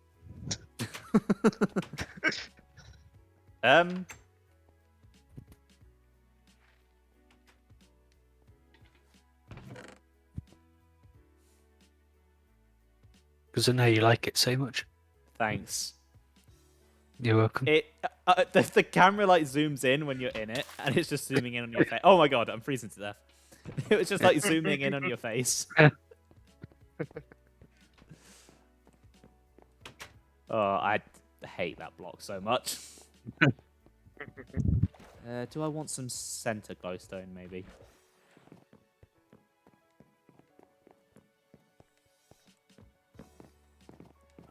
Because I know you like it so much. Thanks. You're welcome. The camera like zooms in when you're in it, and it's just zooming in on your face. Oh my god, I'm freezing to death. It was just like zooming in on your face. Oh, I hate that block so much. Do I want some center glowstone, maybe?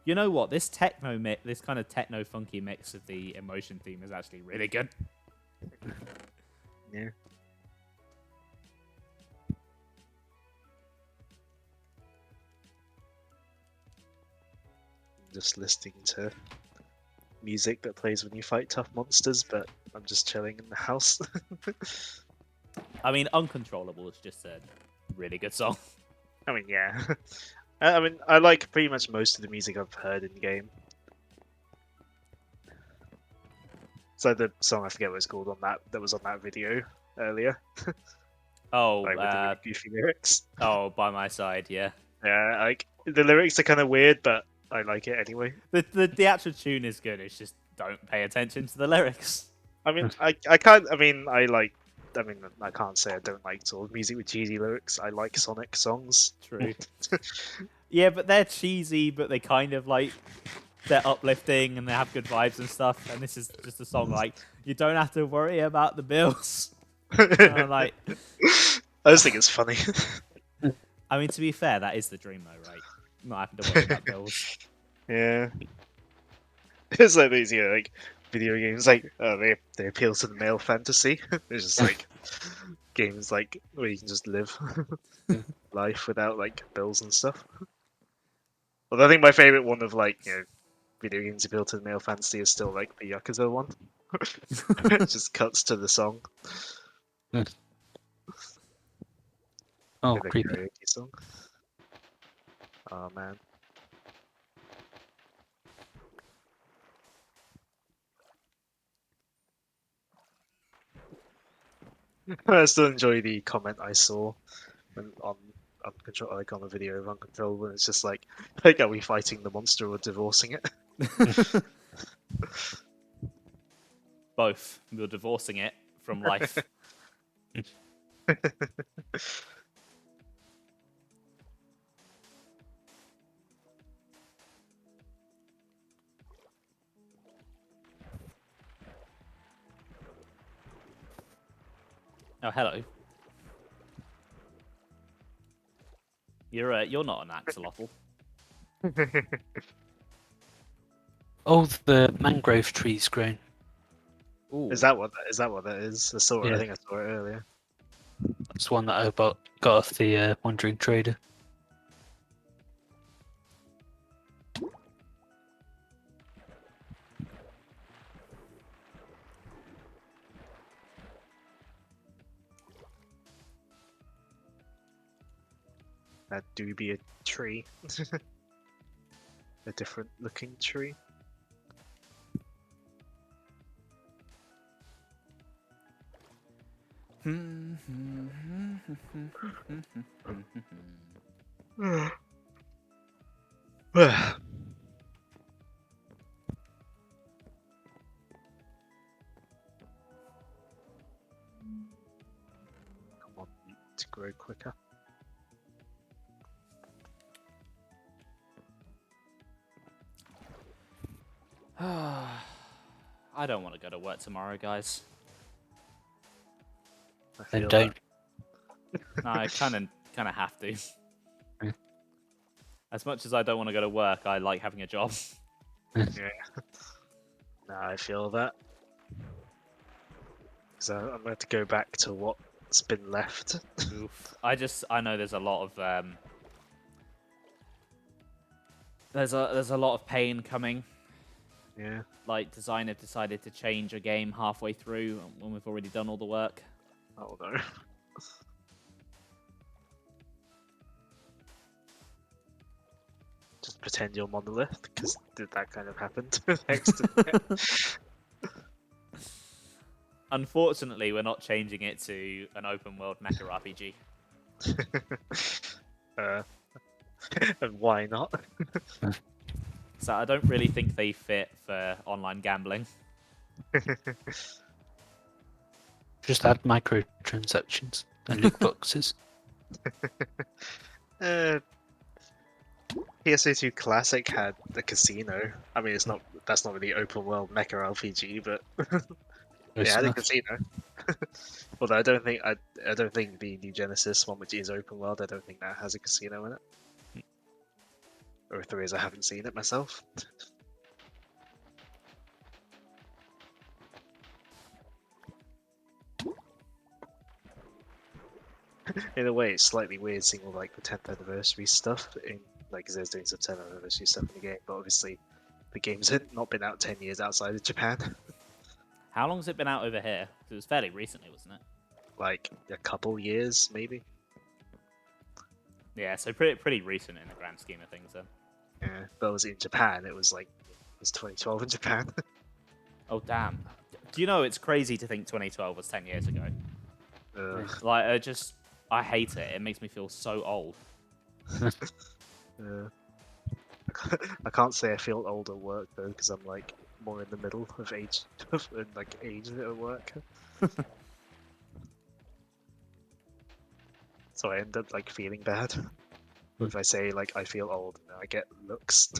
You know what? This this kind of techno funky mix of the emotion theme is actually really good. Yeah. Just listening to music that plays when you fight tough monsters, but I'm just chilling in the house. I mean, Uncontrollable is just a really good song. I mean, yeah. I mean, I like pretty much most of the music I've heard in the game. So the song I forget what it's called on that was on that video earlier. Oh, Like with the really goofy lyrics. oh, By My Side, yeah. Yeah, like the lyrics are kind of weird, but I like it anyway. The actual tune is good. It's just don't pay attention to the lyrics. I mean, I can't. I mean, I like I mean, I can't say I don't like sort of music with cheesy lyrics. I like Sonic songs. True. Yeah, but they're cheesy, but they kind of like they're uplifting and they have good vibes and stuff. And this is just a song like you don't have to worry about the bills. Like, I just think it's funny. I mean, to be fair, that is the dream, though, right? Not having to worry about bills. Yeah. It's like these, like video games, like they appeal to the male fantasy. It's just like games like where you can just live life without like bills and stuff. Although I think my favorite one of like video games appeal to the male fantasy is still like the Yakuza one. It just cuts to the song. Oh, Like the creepy. karaoke song. Oh man. I still enjoy the comment I saw on Uncontrolled, like on the video of Uncontrolled, when it's just like, are we fighting the monster or divorcing it? Both. We're divorcing it from life. Oh, hello. You're not an axolotl. Oh, the mangrove tree's grown. Ooh. Is that what that is? I saw it. Yeah. I think I saw it earlier. That's one that I got off the Wandering Trader. That do be a tree, a different looking tree. Come on, to grow quicker. I don't want to go to work tomorrow, guys. I Then feel don't. No, I kind of have to. Yeah. As much as I don't want to go to work, I like having a job. that. Yeah. Nah, I feel that. So I'm going to go back to what's been left. Oof. I know there's a lot of there's a lot of pain coming. Yeah. Like designer decided to change a game halfway through when we've already done all the work. Oh no. Just pretend you're Monolith, because that kind of happened. Unfortunately, we're not changing it to an open world mecha RPG. And why not? So I don't really think they fit for online gambling. Just add microtransactions and loot boxes. PSA2 Classic had the casino. I mean, that's not really open world mecha RPG, but it had a casino. Although I don't think the New Genesis one, which is open world, I don't think that has a casino in it. Or if there is, I haven't seen it myself. In a way, it's slightly weird seeing all like the 10th anniversary stuff in like, because there's doing some 10th anniversary stuff in the game, but obviously the game's not been out 10 years outside of Japan. How long's it been out over here? 'Cause it was fairly recently, wasn't it? Like a couple years, maybe. Yeah, so pretty recent in the grand scheme of things then. Yeah, but it was in Japan. It was 2012 in Japan. Oh damn! Do you know it's crazy to think 2012 was 10 years ago? Like I hate it. It makes me feel so old. I can't say I feel old at work though, because I'm like more in the middle of age, and like age at work. So I end up like feeling bad. If I say like I feel old, I get looks.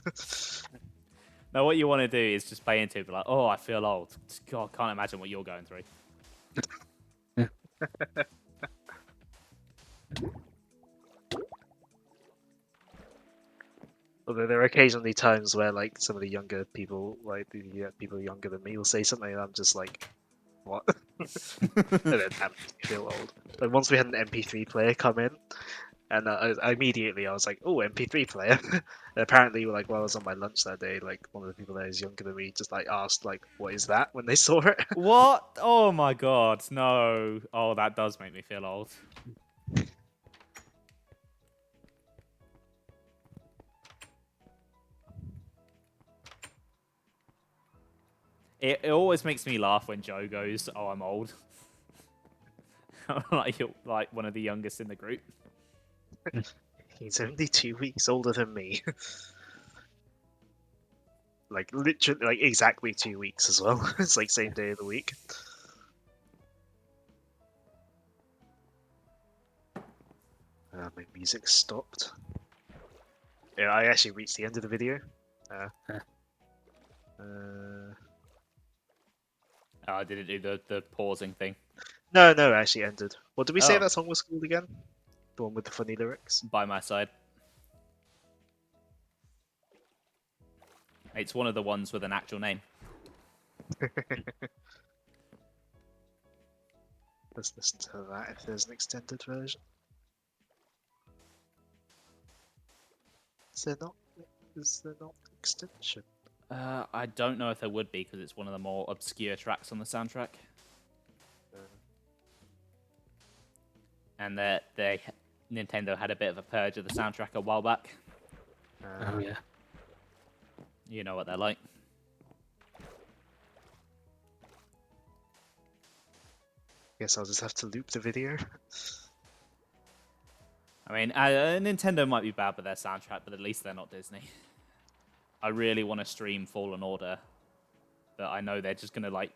Now, what you want to do is just play into it, be like, oh, I feel old. God, can't imagine what you're going through. Although there are occasionally times where like some of the younger people, like the people younger than me, will say something, and I'm just like, what? And then that makes me feel old. Like once we had an MP3 player come in, and immediately I was like, oh, MP3 player. And apparently, like while I was on my lunch that day, like one of the people that is younger than me just like asked like, what is that when they saw it? What? Oh my god, no. Oh, that does make me feel old. It always makes me laugh when Joe goes, oh, I'm old. like one of the youngest in the group. He's only 2 weeks older than me. Like literally, like exactly 2 weeks as well. It's like same day of the week. My music stopped. Yeah, I actually reached the end of the video. Oh, I didn't do the pausing thing. No, it actually ended. What did we say Oh. that song was called again? The one with the funny lyrics? By my side. It's one of the ones with an actual name. Let's listen to that if there's an extended version. Is there not? Is there not extension? I don't know if there would be, because it's one of the more obscure tracks on the soundtrack. And Nintendo had a bit of a purge of the soundtrack a while back. Oh yeah. You know what they're like. Guess I'll just have to loop the video. I mean, Nintendo might be bad with their soundtrack, but at least they're not Disney. I really want to stream Fallen Order, but I know they're just going to, like,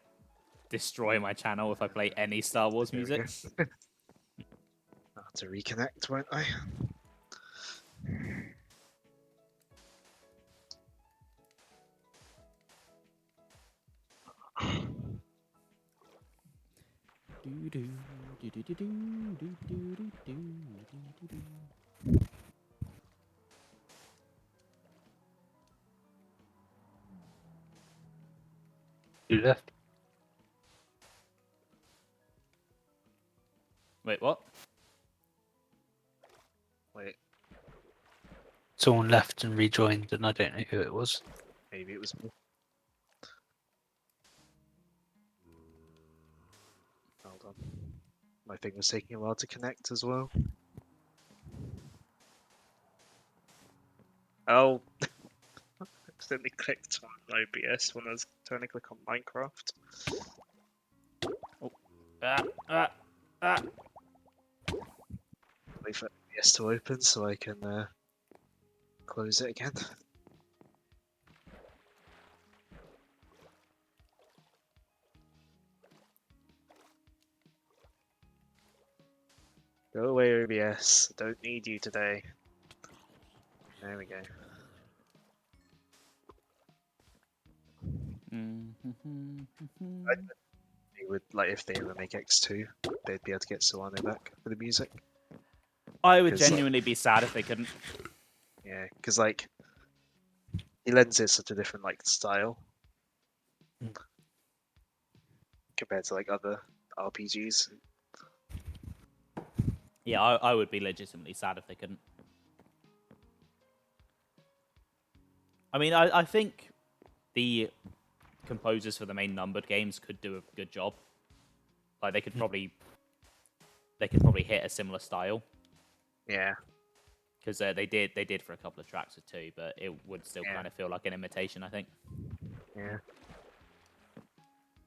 destroy my channel if I play any Star Wars There we music. go. I'll have to reconnect, won't I? You left. Wait, what? Wait, Someone left and rejoined, and I don't know who it was. maybe it was me. Hold on. My thing was taking a while to connect as well. Oh, I accidentally clicked on OBS when I was trying to click on Minecraft. Wait for OBS to open so I can close it again. Go away, OBS. Don't need you today. There we go. They would, like, if they ever make X2, they'd be able to get Solano back for the music. I would 'Cause, like- genuinely be sad if they couldn't. Yeah, because like he lends it such a different like style compared to like other RPGs. Yeah, I would be legitimately sad if they couldn't. I mean, I think the composers for the main numbered games could do a good job. Like they could probably hit a similar style, Yeah, because they did for a couple of tracks or two, but it would still Yeah. kind of feel like an imitation, I think. yeah.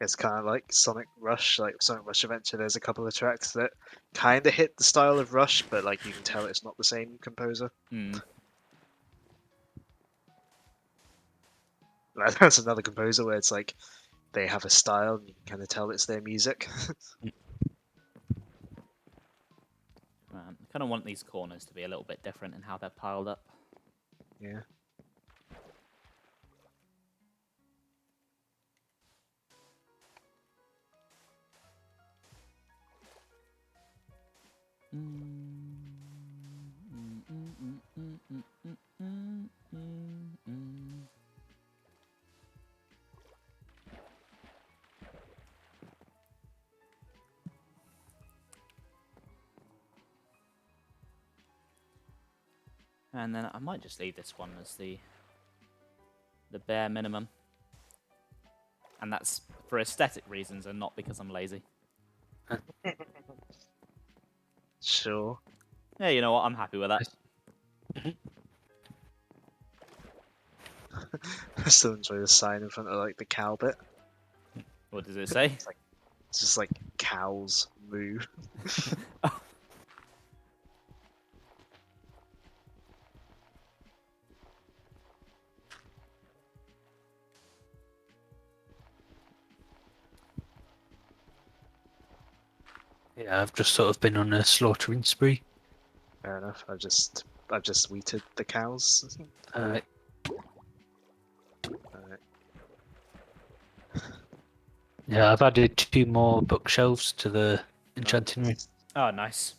It's kind of like Sonic Rush, like Sonic Rush Adventure. There's a couple of tracks that kind of hit the style of Rush, but like you can tell it's not the same composer. Hmm. That's another composer where it's like they have a style and you can kind of tell it's their music. kind of want these corners to be a little bit different in how they're piled up. Yeah. And then I might just leave this one as the bare minimum. And that's for aesthetic reasons and not because I'm lazy. Sure. Yeah, you know what? I'm happy with that. I still enjoy the sign in front of like the cow bit. What does it say? It's just like cows moo. Yeah, I've just sort of been on a slaughtering spree. Fair enough. I've just weeded the cows. Alright. Alright. Yeah, I've added 2 more bookshelves to the enchanting room. Oh, nice.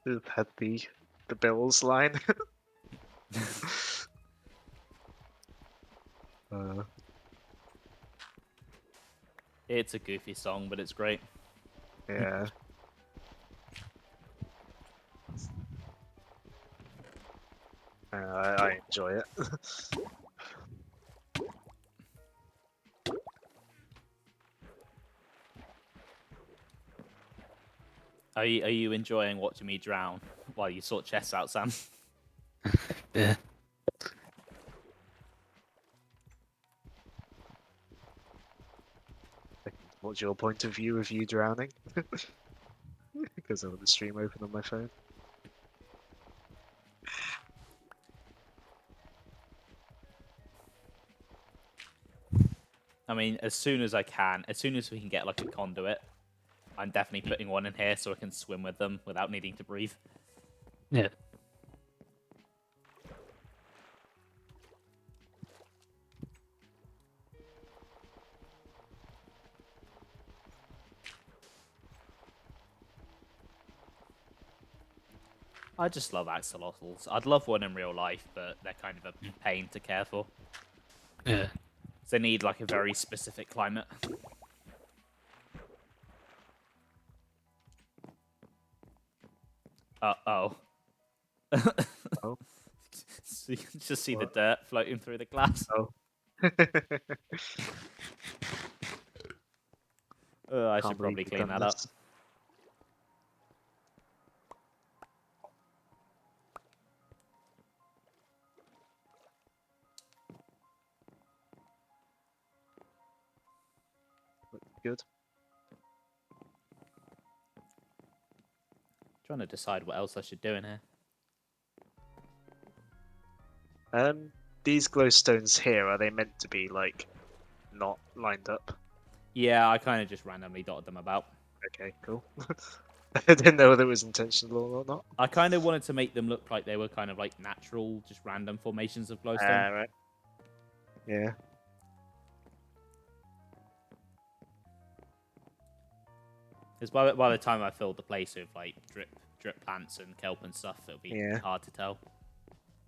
We've had the Bills line. uh, It's a goofy song, but it's great. yeah. I enjoy it. Are you enjoying watching me drown while you sort chests out, Sam? Yeah. What's your point of view of you drowning? Because I have the stream open on my phone. I mean, as soon as I can, as soon as we can get like a conduit, I'm definitely putting one in here so I can swim with them without needing to breathe. Yeah. I just love axolotls. I'd love one in real life, but they're kind of a pain to care for. Yeah. They need like a very specific climate. Uh-oh. Oh. So you can just see What? the dirt floating through the glass. Oh. I Can't should believe probably you've clean done that up. this. Good. Trying to decide what else I should do in here. These glowstones here, are they meant to be like not lined up? Yeah, I kind of just randomly dotted them about. Okay, cool. I didn't know whether it was intentional or not. I kind of wanted to make them look like they were kind of like natural, just random formations of glowstone. Right. Yeah. Because by the time I filled the place with like drip plants and kelp and stuff, it'll be Yeah. hard to tell.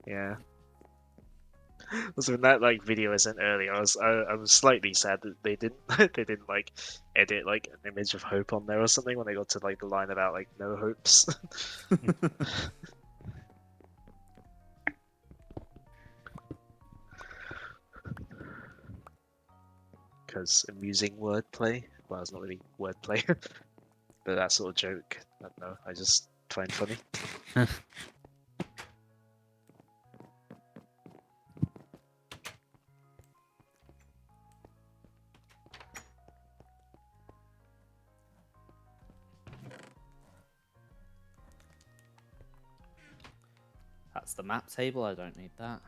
Yeah. Also, in that like video I sent earlier, I was slightly sad that they didn't they didn't like edit like an image of hope on there or something when they got to like the line about like no hopes. Because amusing wordplay. Well, it's not really wordplay, but that sort of joke. I don't know. I just find funny. That's the map table. I don't need that.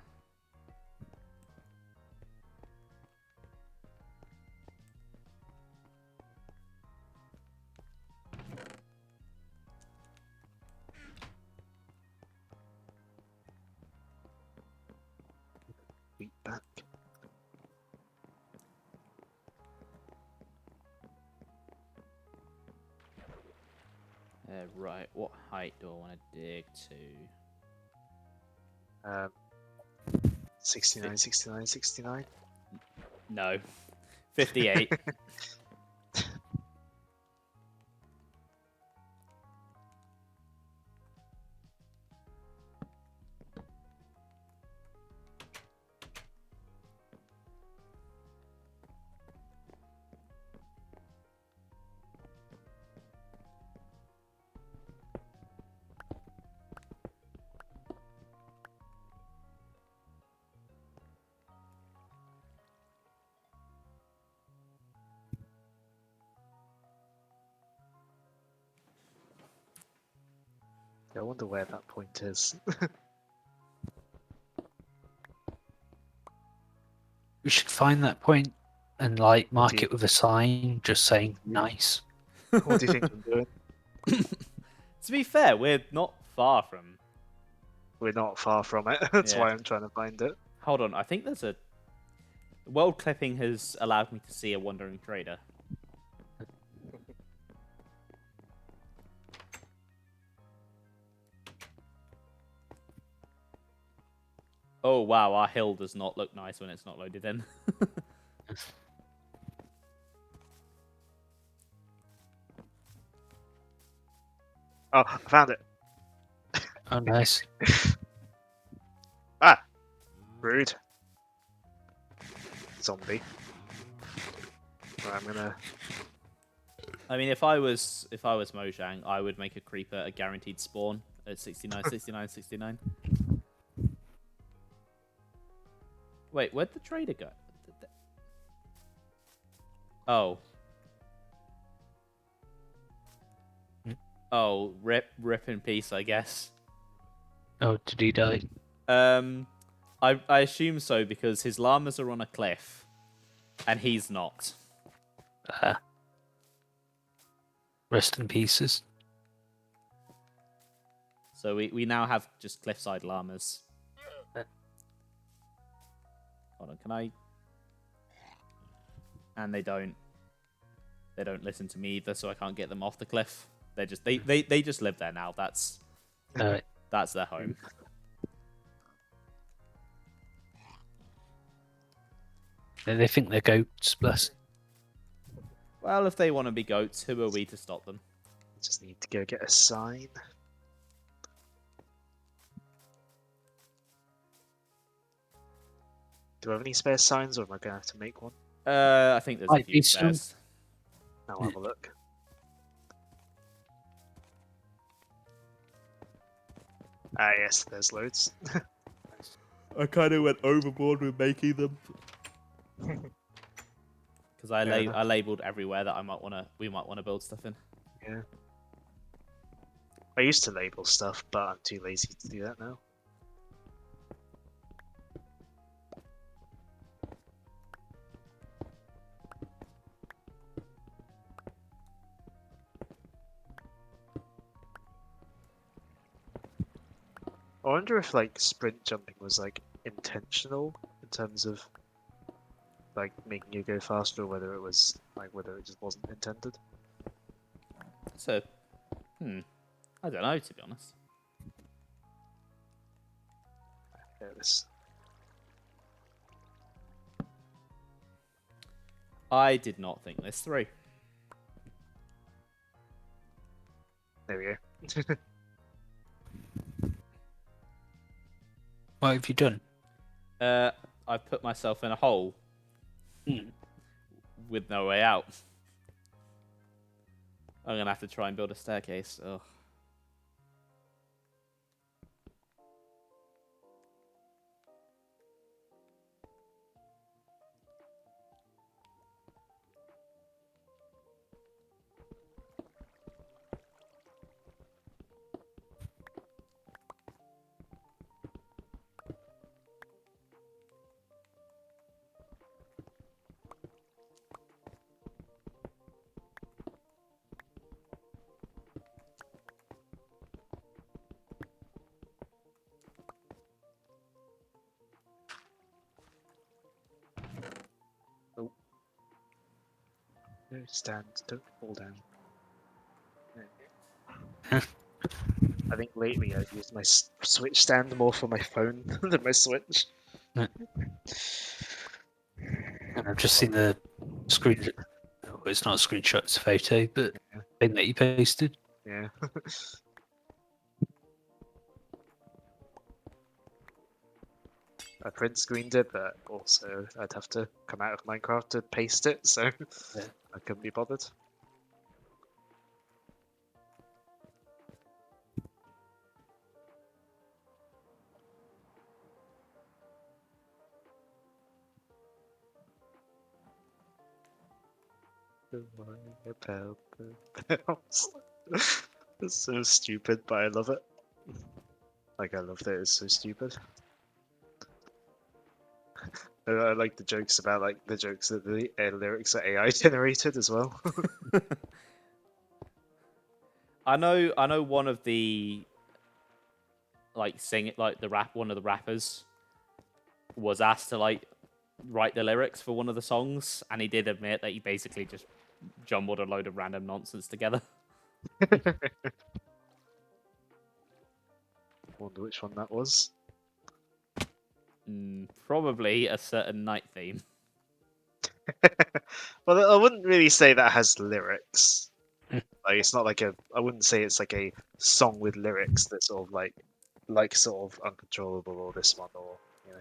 Wheat back. Right. What height do I want to dig to? 69, 69, 69. No. 58. Yeah, I wonder where that point is. We should find that point and like mark you- it with a sign just saying nice. What do you think I'm doing? To be fair, we're not far from. We're not far from it. That's Yeah. why I'm trying to find it. Hold on. I think there's a. World clipping has allowed me to see a wandering trader. Oh wow, our hill does not look nice when it's not loaded in. Oh, I found it. Oh, nice. Ah, rude. Zombie. Right, I'm gonna. I mean, if I was Mojang, I would make a creeper a guaranteed spawn at 69, 69, 69. Wait, where'd the trader go? Oh. Oh, rip in peace, I guess. Oh, did he die? I assume so because his llamas are on a cliff, and he's not. Rest in pieces. So we now have just cliffside llamas. Hold on, can I? And they don't listen to me either, so I can't get them off the cliff. They just live there now. That's their home. They think they're goats, bless. Well, if they want to be goats, who are we to stop them? Just need to go get a sign. Do I have any spare signs, or am I gonna have to make one? I think there's a Might few be some. spares. I'll have a look. Ah, yes, there's loads. I kind of went overboard with making them because I labeled everywhere that we might wanna build stuff in. Yeah. I used to label stuff, but I'm too lazy to do that now. I wonder if like sprint jumping was like intentional in terms of like making you go faster, or whether it just wasn't intended. So, I don't know, to be honest. There it is. I did not think this through. There we go. What have you done? I put myself in a hole with no way out. I'm gonna have to try and build a staircase. Ugh. No, stand, don't fall down. I think lately I've used my Switch stand more for my phone than my Switch. And I've just seen the screen. Oh, it's not a screenshot; it's a photo, but thing that you posted. Yeah. I print screened it, but also I'd have to come out of Minecraft to paste it, so I couldn't be bothered. It's so stupid, but I love it. Like, I love that it's so stupid. I like the jokes about, like, the jokes that the lyrics are AI generated as well. I know one of the one of the rappers was asked to like write the lyrics for one of the songs, and he did admit that he basically just jumbled a load of random nonsense together. Wonder which one that was. Probably a certain night theme. Well, I wouldn't really say that has lyrics. Like, it's not like I wouldn't say it's like a song with lyrics that's sort of like sort of uncontrollable or this one or you know.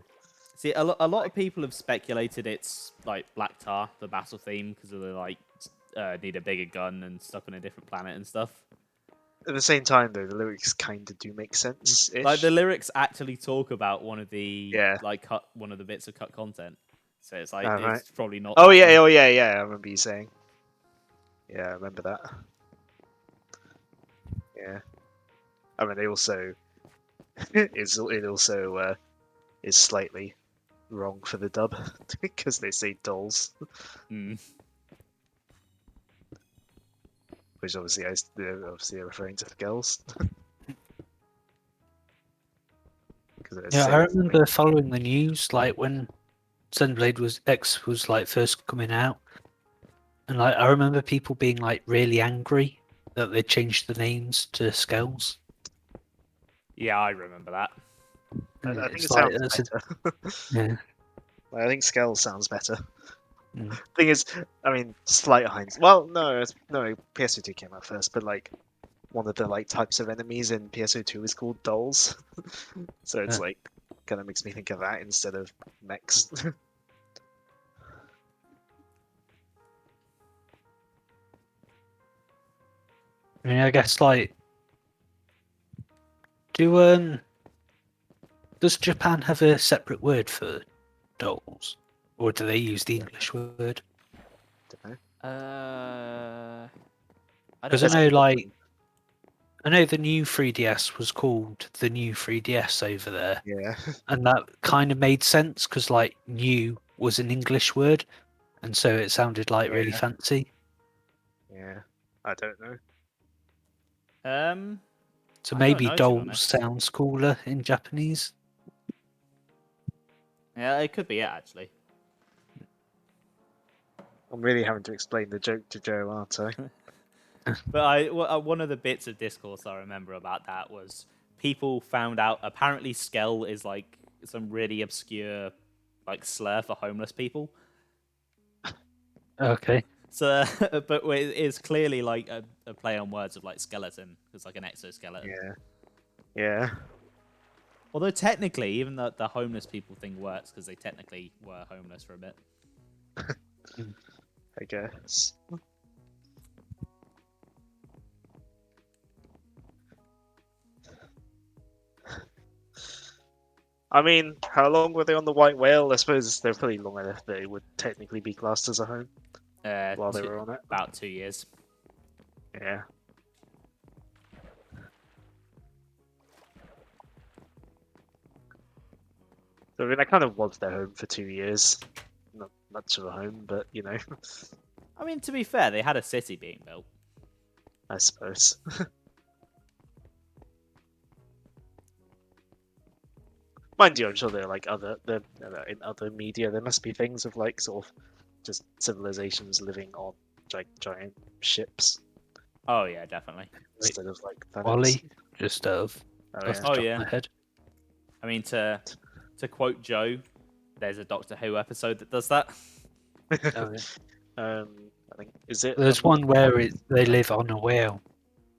See, a lot of people have speculated it's like Black Tar, the battle theme, because of the like need a bigger gun and stuck on a different planet and stuff. At the same time, though, the lyrics kind of do make sense. Like the lyrics actually talk about one of the Yeah. one of the bits of cut content. So it's like Right. it's probably not. Oh yeah, oh yeah, yeah. I remember you saying. Yeah, I remember that. Yeah. I mean, they also it also is slightly wrong for the dub because they say dolls, which obviously they're obviously referring to the girls. Yeah, I remember following the news like when Xenoblade X was like first coming out, and like I remember people being like really angry that they changed the names to Skells. Yeah, I remember that. I think it like, sounds better. Yeah. I think Skell sounds better. Mm. Thing is, I mean, slight hindsight. Well, no, PSO2 came out first, but like one of the like types of enemies in PSO2 is called dolls, so it's like kind of makes me think of that instead of mechs. I mean, I guess like does Japan have a separate word for dolls, or do they use the English word? Don't know. Because I know the new 3DS was called the new 3DS over there. Yeah. And that kind of made sense because like new was an English word, and so it sounded like really fancy. Yeah. I don't know. So I maybe don't know, to be dolls honest. sounds cooler in Japanese. Yeah, it could be it actually. I'm really having to explain the joke to Joe, aren't I? But one of the bits of discourse I remember about that was people found out apparently Skell is like some really obscure like slur for homeless people. Okay. So, but it is clearly like a play on words of like skeleton. It's like an exoskeleton. Yeah. Although technically, even the homeless people thing works because they technically were homeless for a bit. I guess. I mean, how long were they on the white whale? I suppose they're pretty long enough that it would technically be classed as a home while they were on it. About 2 years. Yeah. So I mean, that kind of was their home for 2 years. Not much of a home, but you know, I mean, to be fair, they had a city being built. I suppose. Mind you, I'm sure there are like in other media there must be things of like sort of just civilizations living on like giant ships Oh yeah, definitely. instead of like planets. Wally, just Oh off yeah. the top yeah. of my head. I mean, to quote Joe, there's a Doctor Who episode that does that. Oh, yeah. I think is it? There's one where they live on a whale,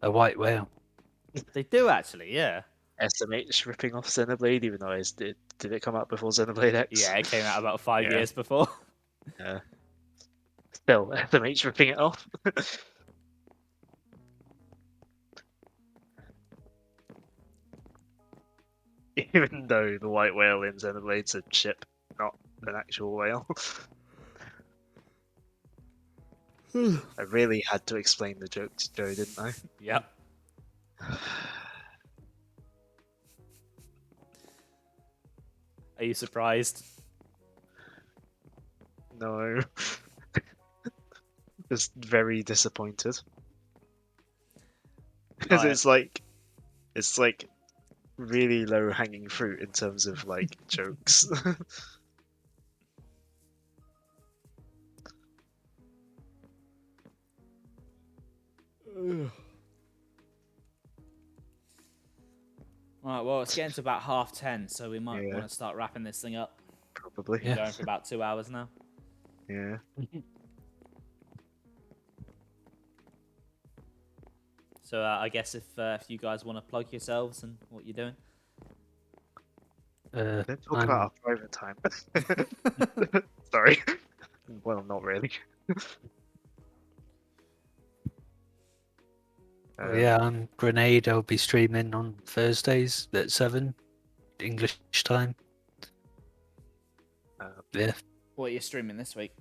a white whale. They do actually, yeah. SMH ripping off Xenoblade, even though did it come out before Xenoblade X? Yeah, it came out about 5 Yeah. years before. Yeah. Still, SMH ripping it off. Even though the white whale in Xenoblade's a ship, not an actual whale. I really had to explain the joke to Joe, didn't I? Yep. Are you surprised? No. Just very disappointed. Because Right. it's like really low hanging fruit in terms of like jokes. Right, well, it's getting to about 10:30, so we might Yeah. want to start wrapping this thing up. Probably. We're going for about 2 hours now. Yeah. So I guess if you guys want to plug yourselves and what you're doing. Don't talk I'm- about our private time. Sorry. Well, not really. yeah, I'm Grenade. I'll be streaming on Thursdays at 7 English time. Yeah, What are you streaming this week?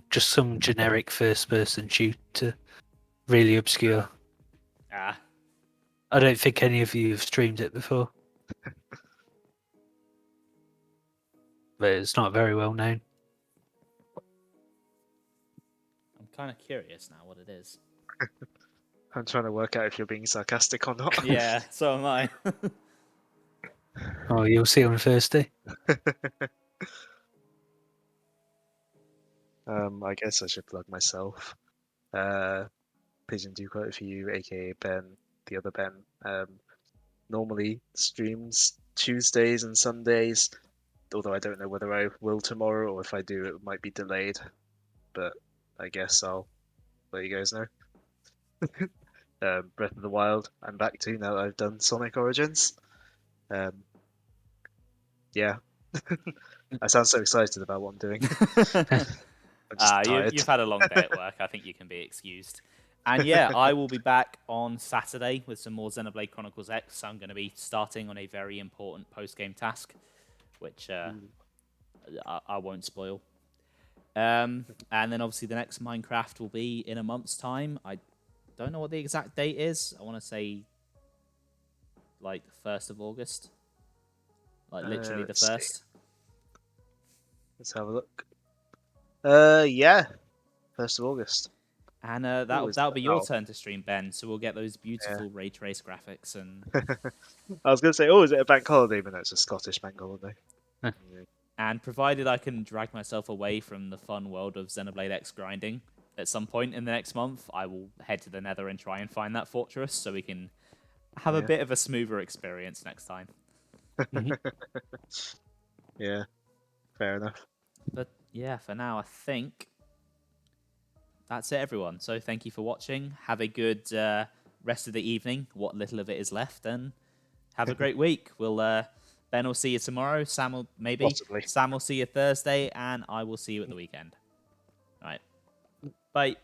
just some generic first-person shooter, really obscure. Ah, I don't think any of you have streamed it before, but it's not very well known. I'm kind of curious now what it is. I'm trying to work out if you're being sarcastic or not. Yeah, so am I. Oh, you'll see on Thursday. I guess I should plug myself. Pigeon2qwerty4U, aka Ben, the other Ben. Normally streams Tuesdays and Sundays, although I don't know whether I will tomorrow or if I do, it might be delayed. But I guess I'll let you guys know. Breath of the Wild, I'm back to now that I've done Sonic Origins. Yeah, I sound so excited about what I'm doing. I'm just tired. You've had a long day at work. I think you can be excused. And yeah, I will be back on Saturday with some more Xenoblade Chronicles X. I'm going to be starting on a very important post-game task, which I won't spoil. And then obviously the next Minecraft will be in a month's time. I don't know what the exact date is. I want to say like the 1st of August. Like literally the Let's see. 1st. Let's have a look. Yeah, 1st of August. And Ooh, that'll be your oh. turn to stream, Ben. So we'll get those beautiful ray trace graphics and I was gonna say, oh, is it a bank holiday? But no, it's a Scottish bank holiday. Huh. Yeah. and provided I can drag myself away from the fun world of Xenoblade X grinding at some point in the next month, I will head to the Nether and try and find that fortress so we can have a Yeah. bit of a smoother experience next time. Yeah, fair enough. But yeah, for now I think that's it, everyone. So thank you for watching. Have a good rest of the evening, what little of it is left, and have a great week. Ben will see you tomorrow. Sam will Possibly. Sam will see you Thursday, and I will see you at the weekend. All right. Bye.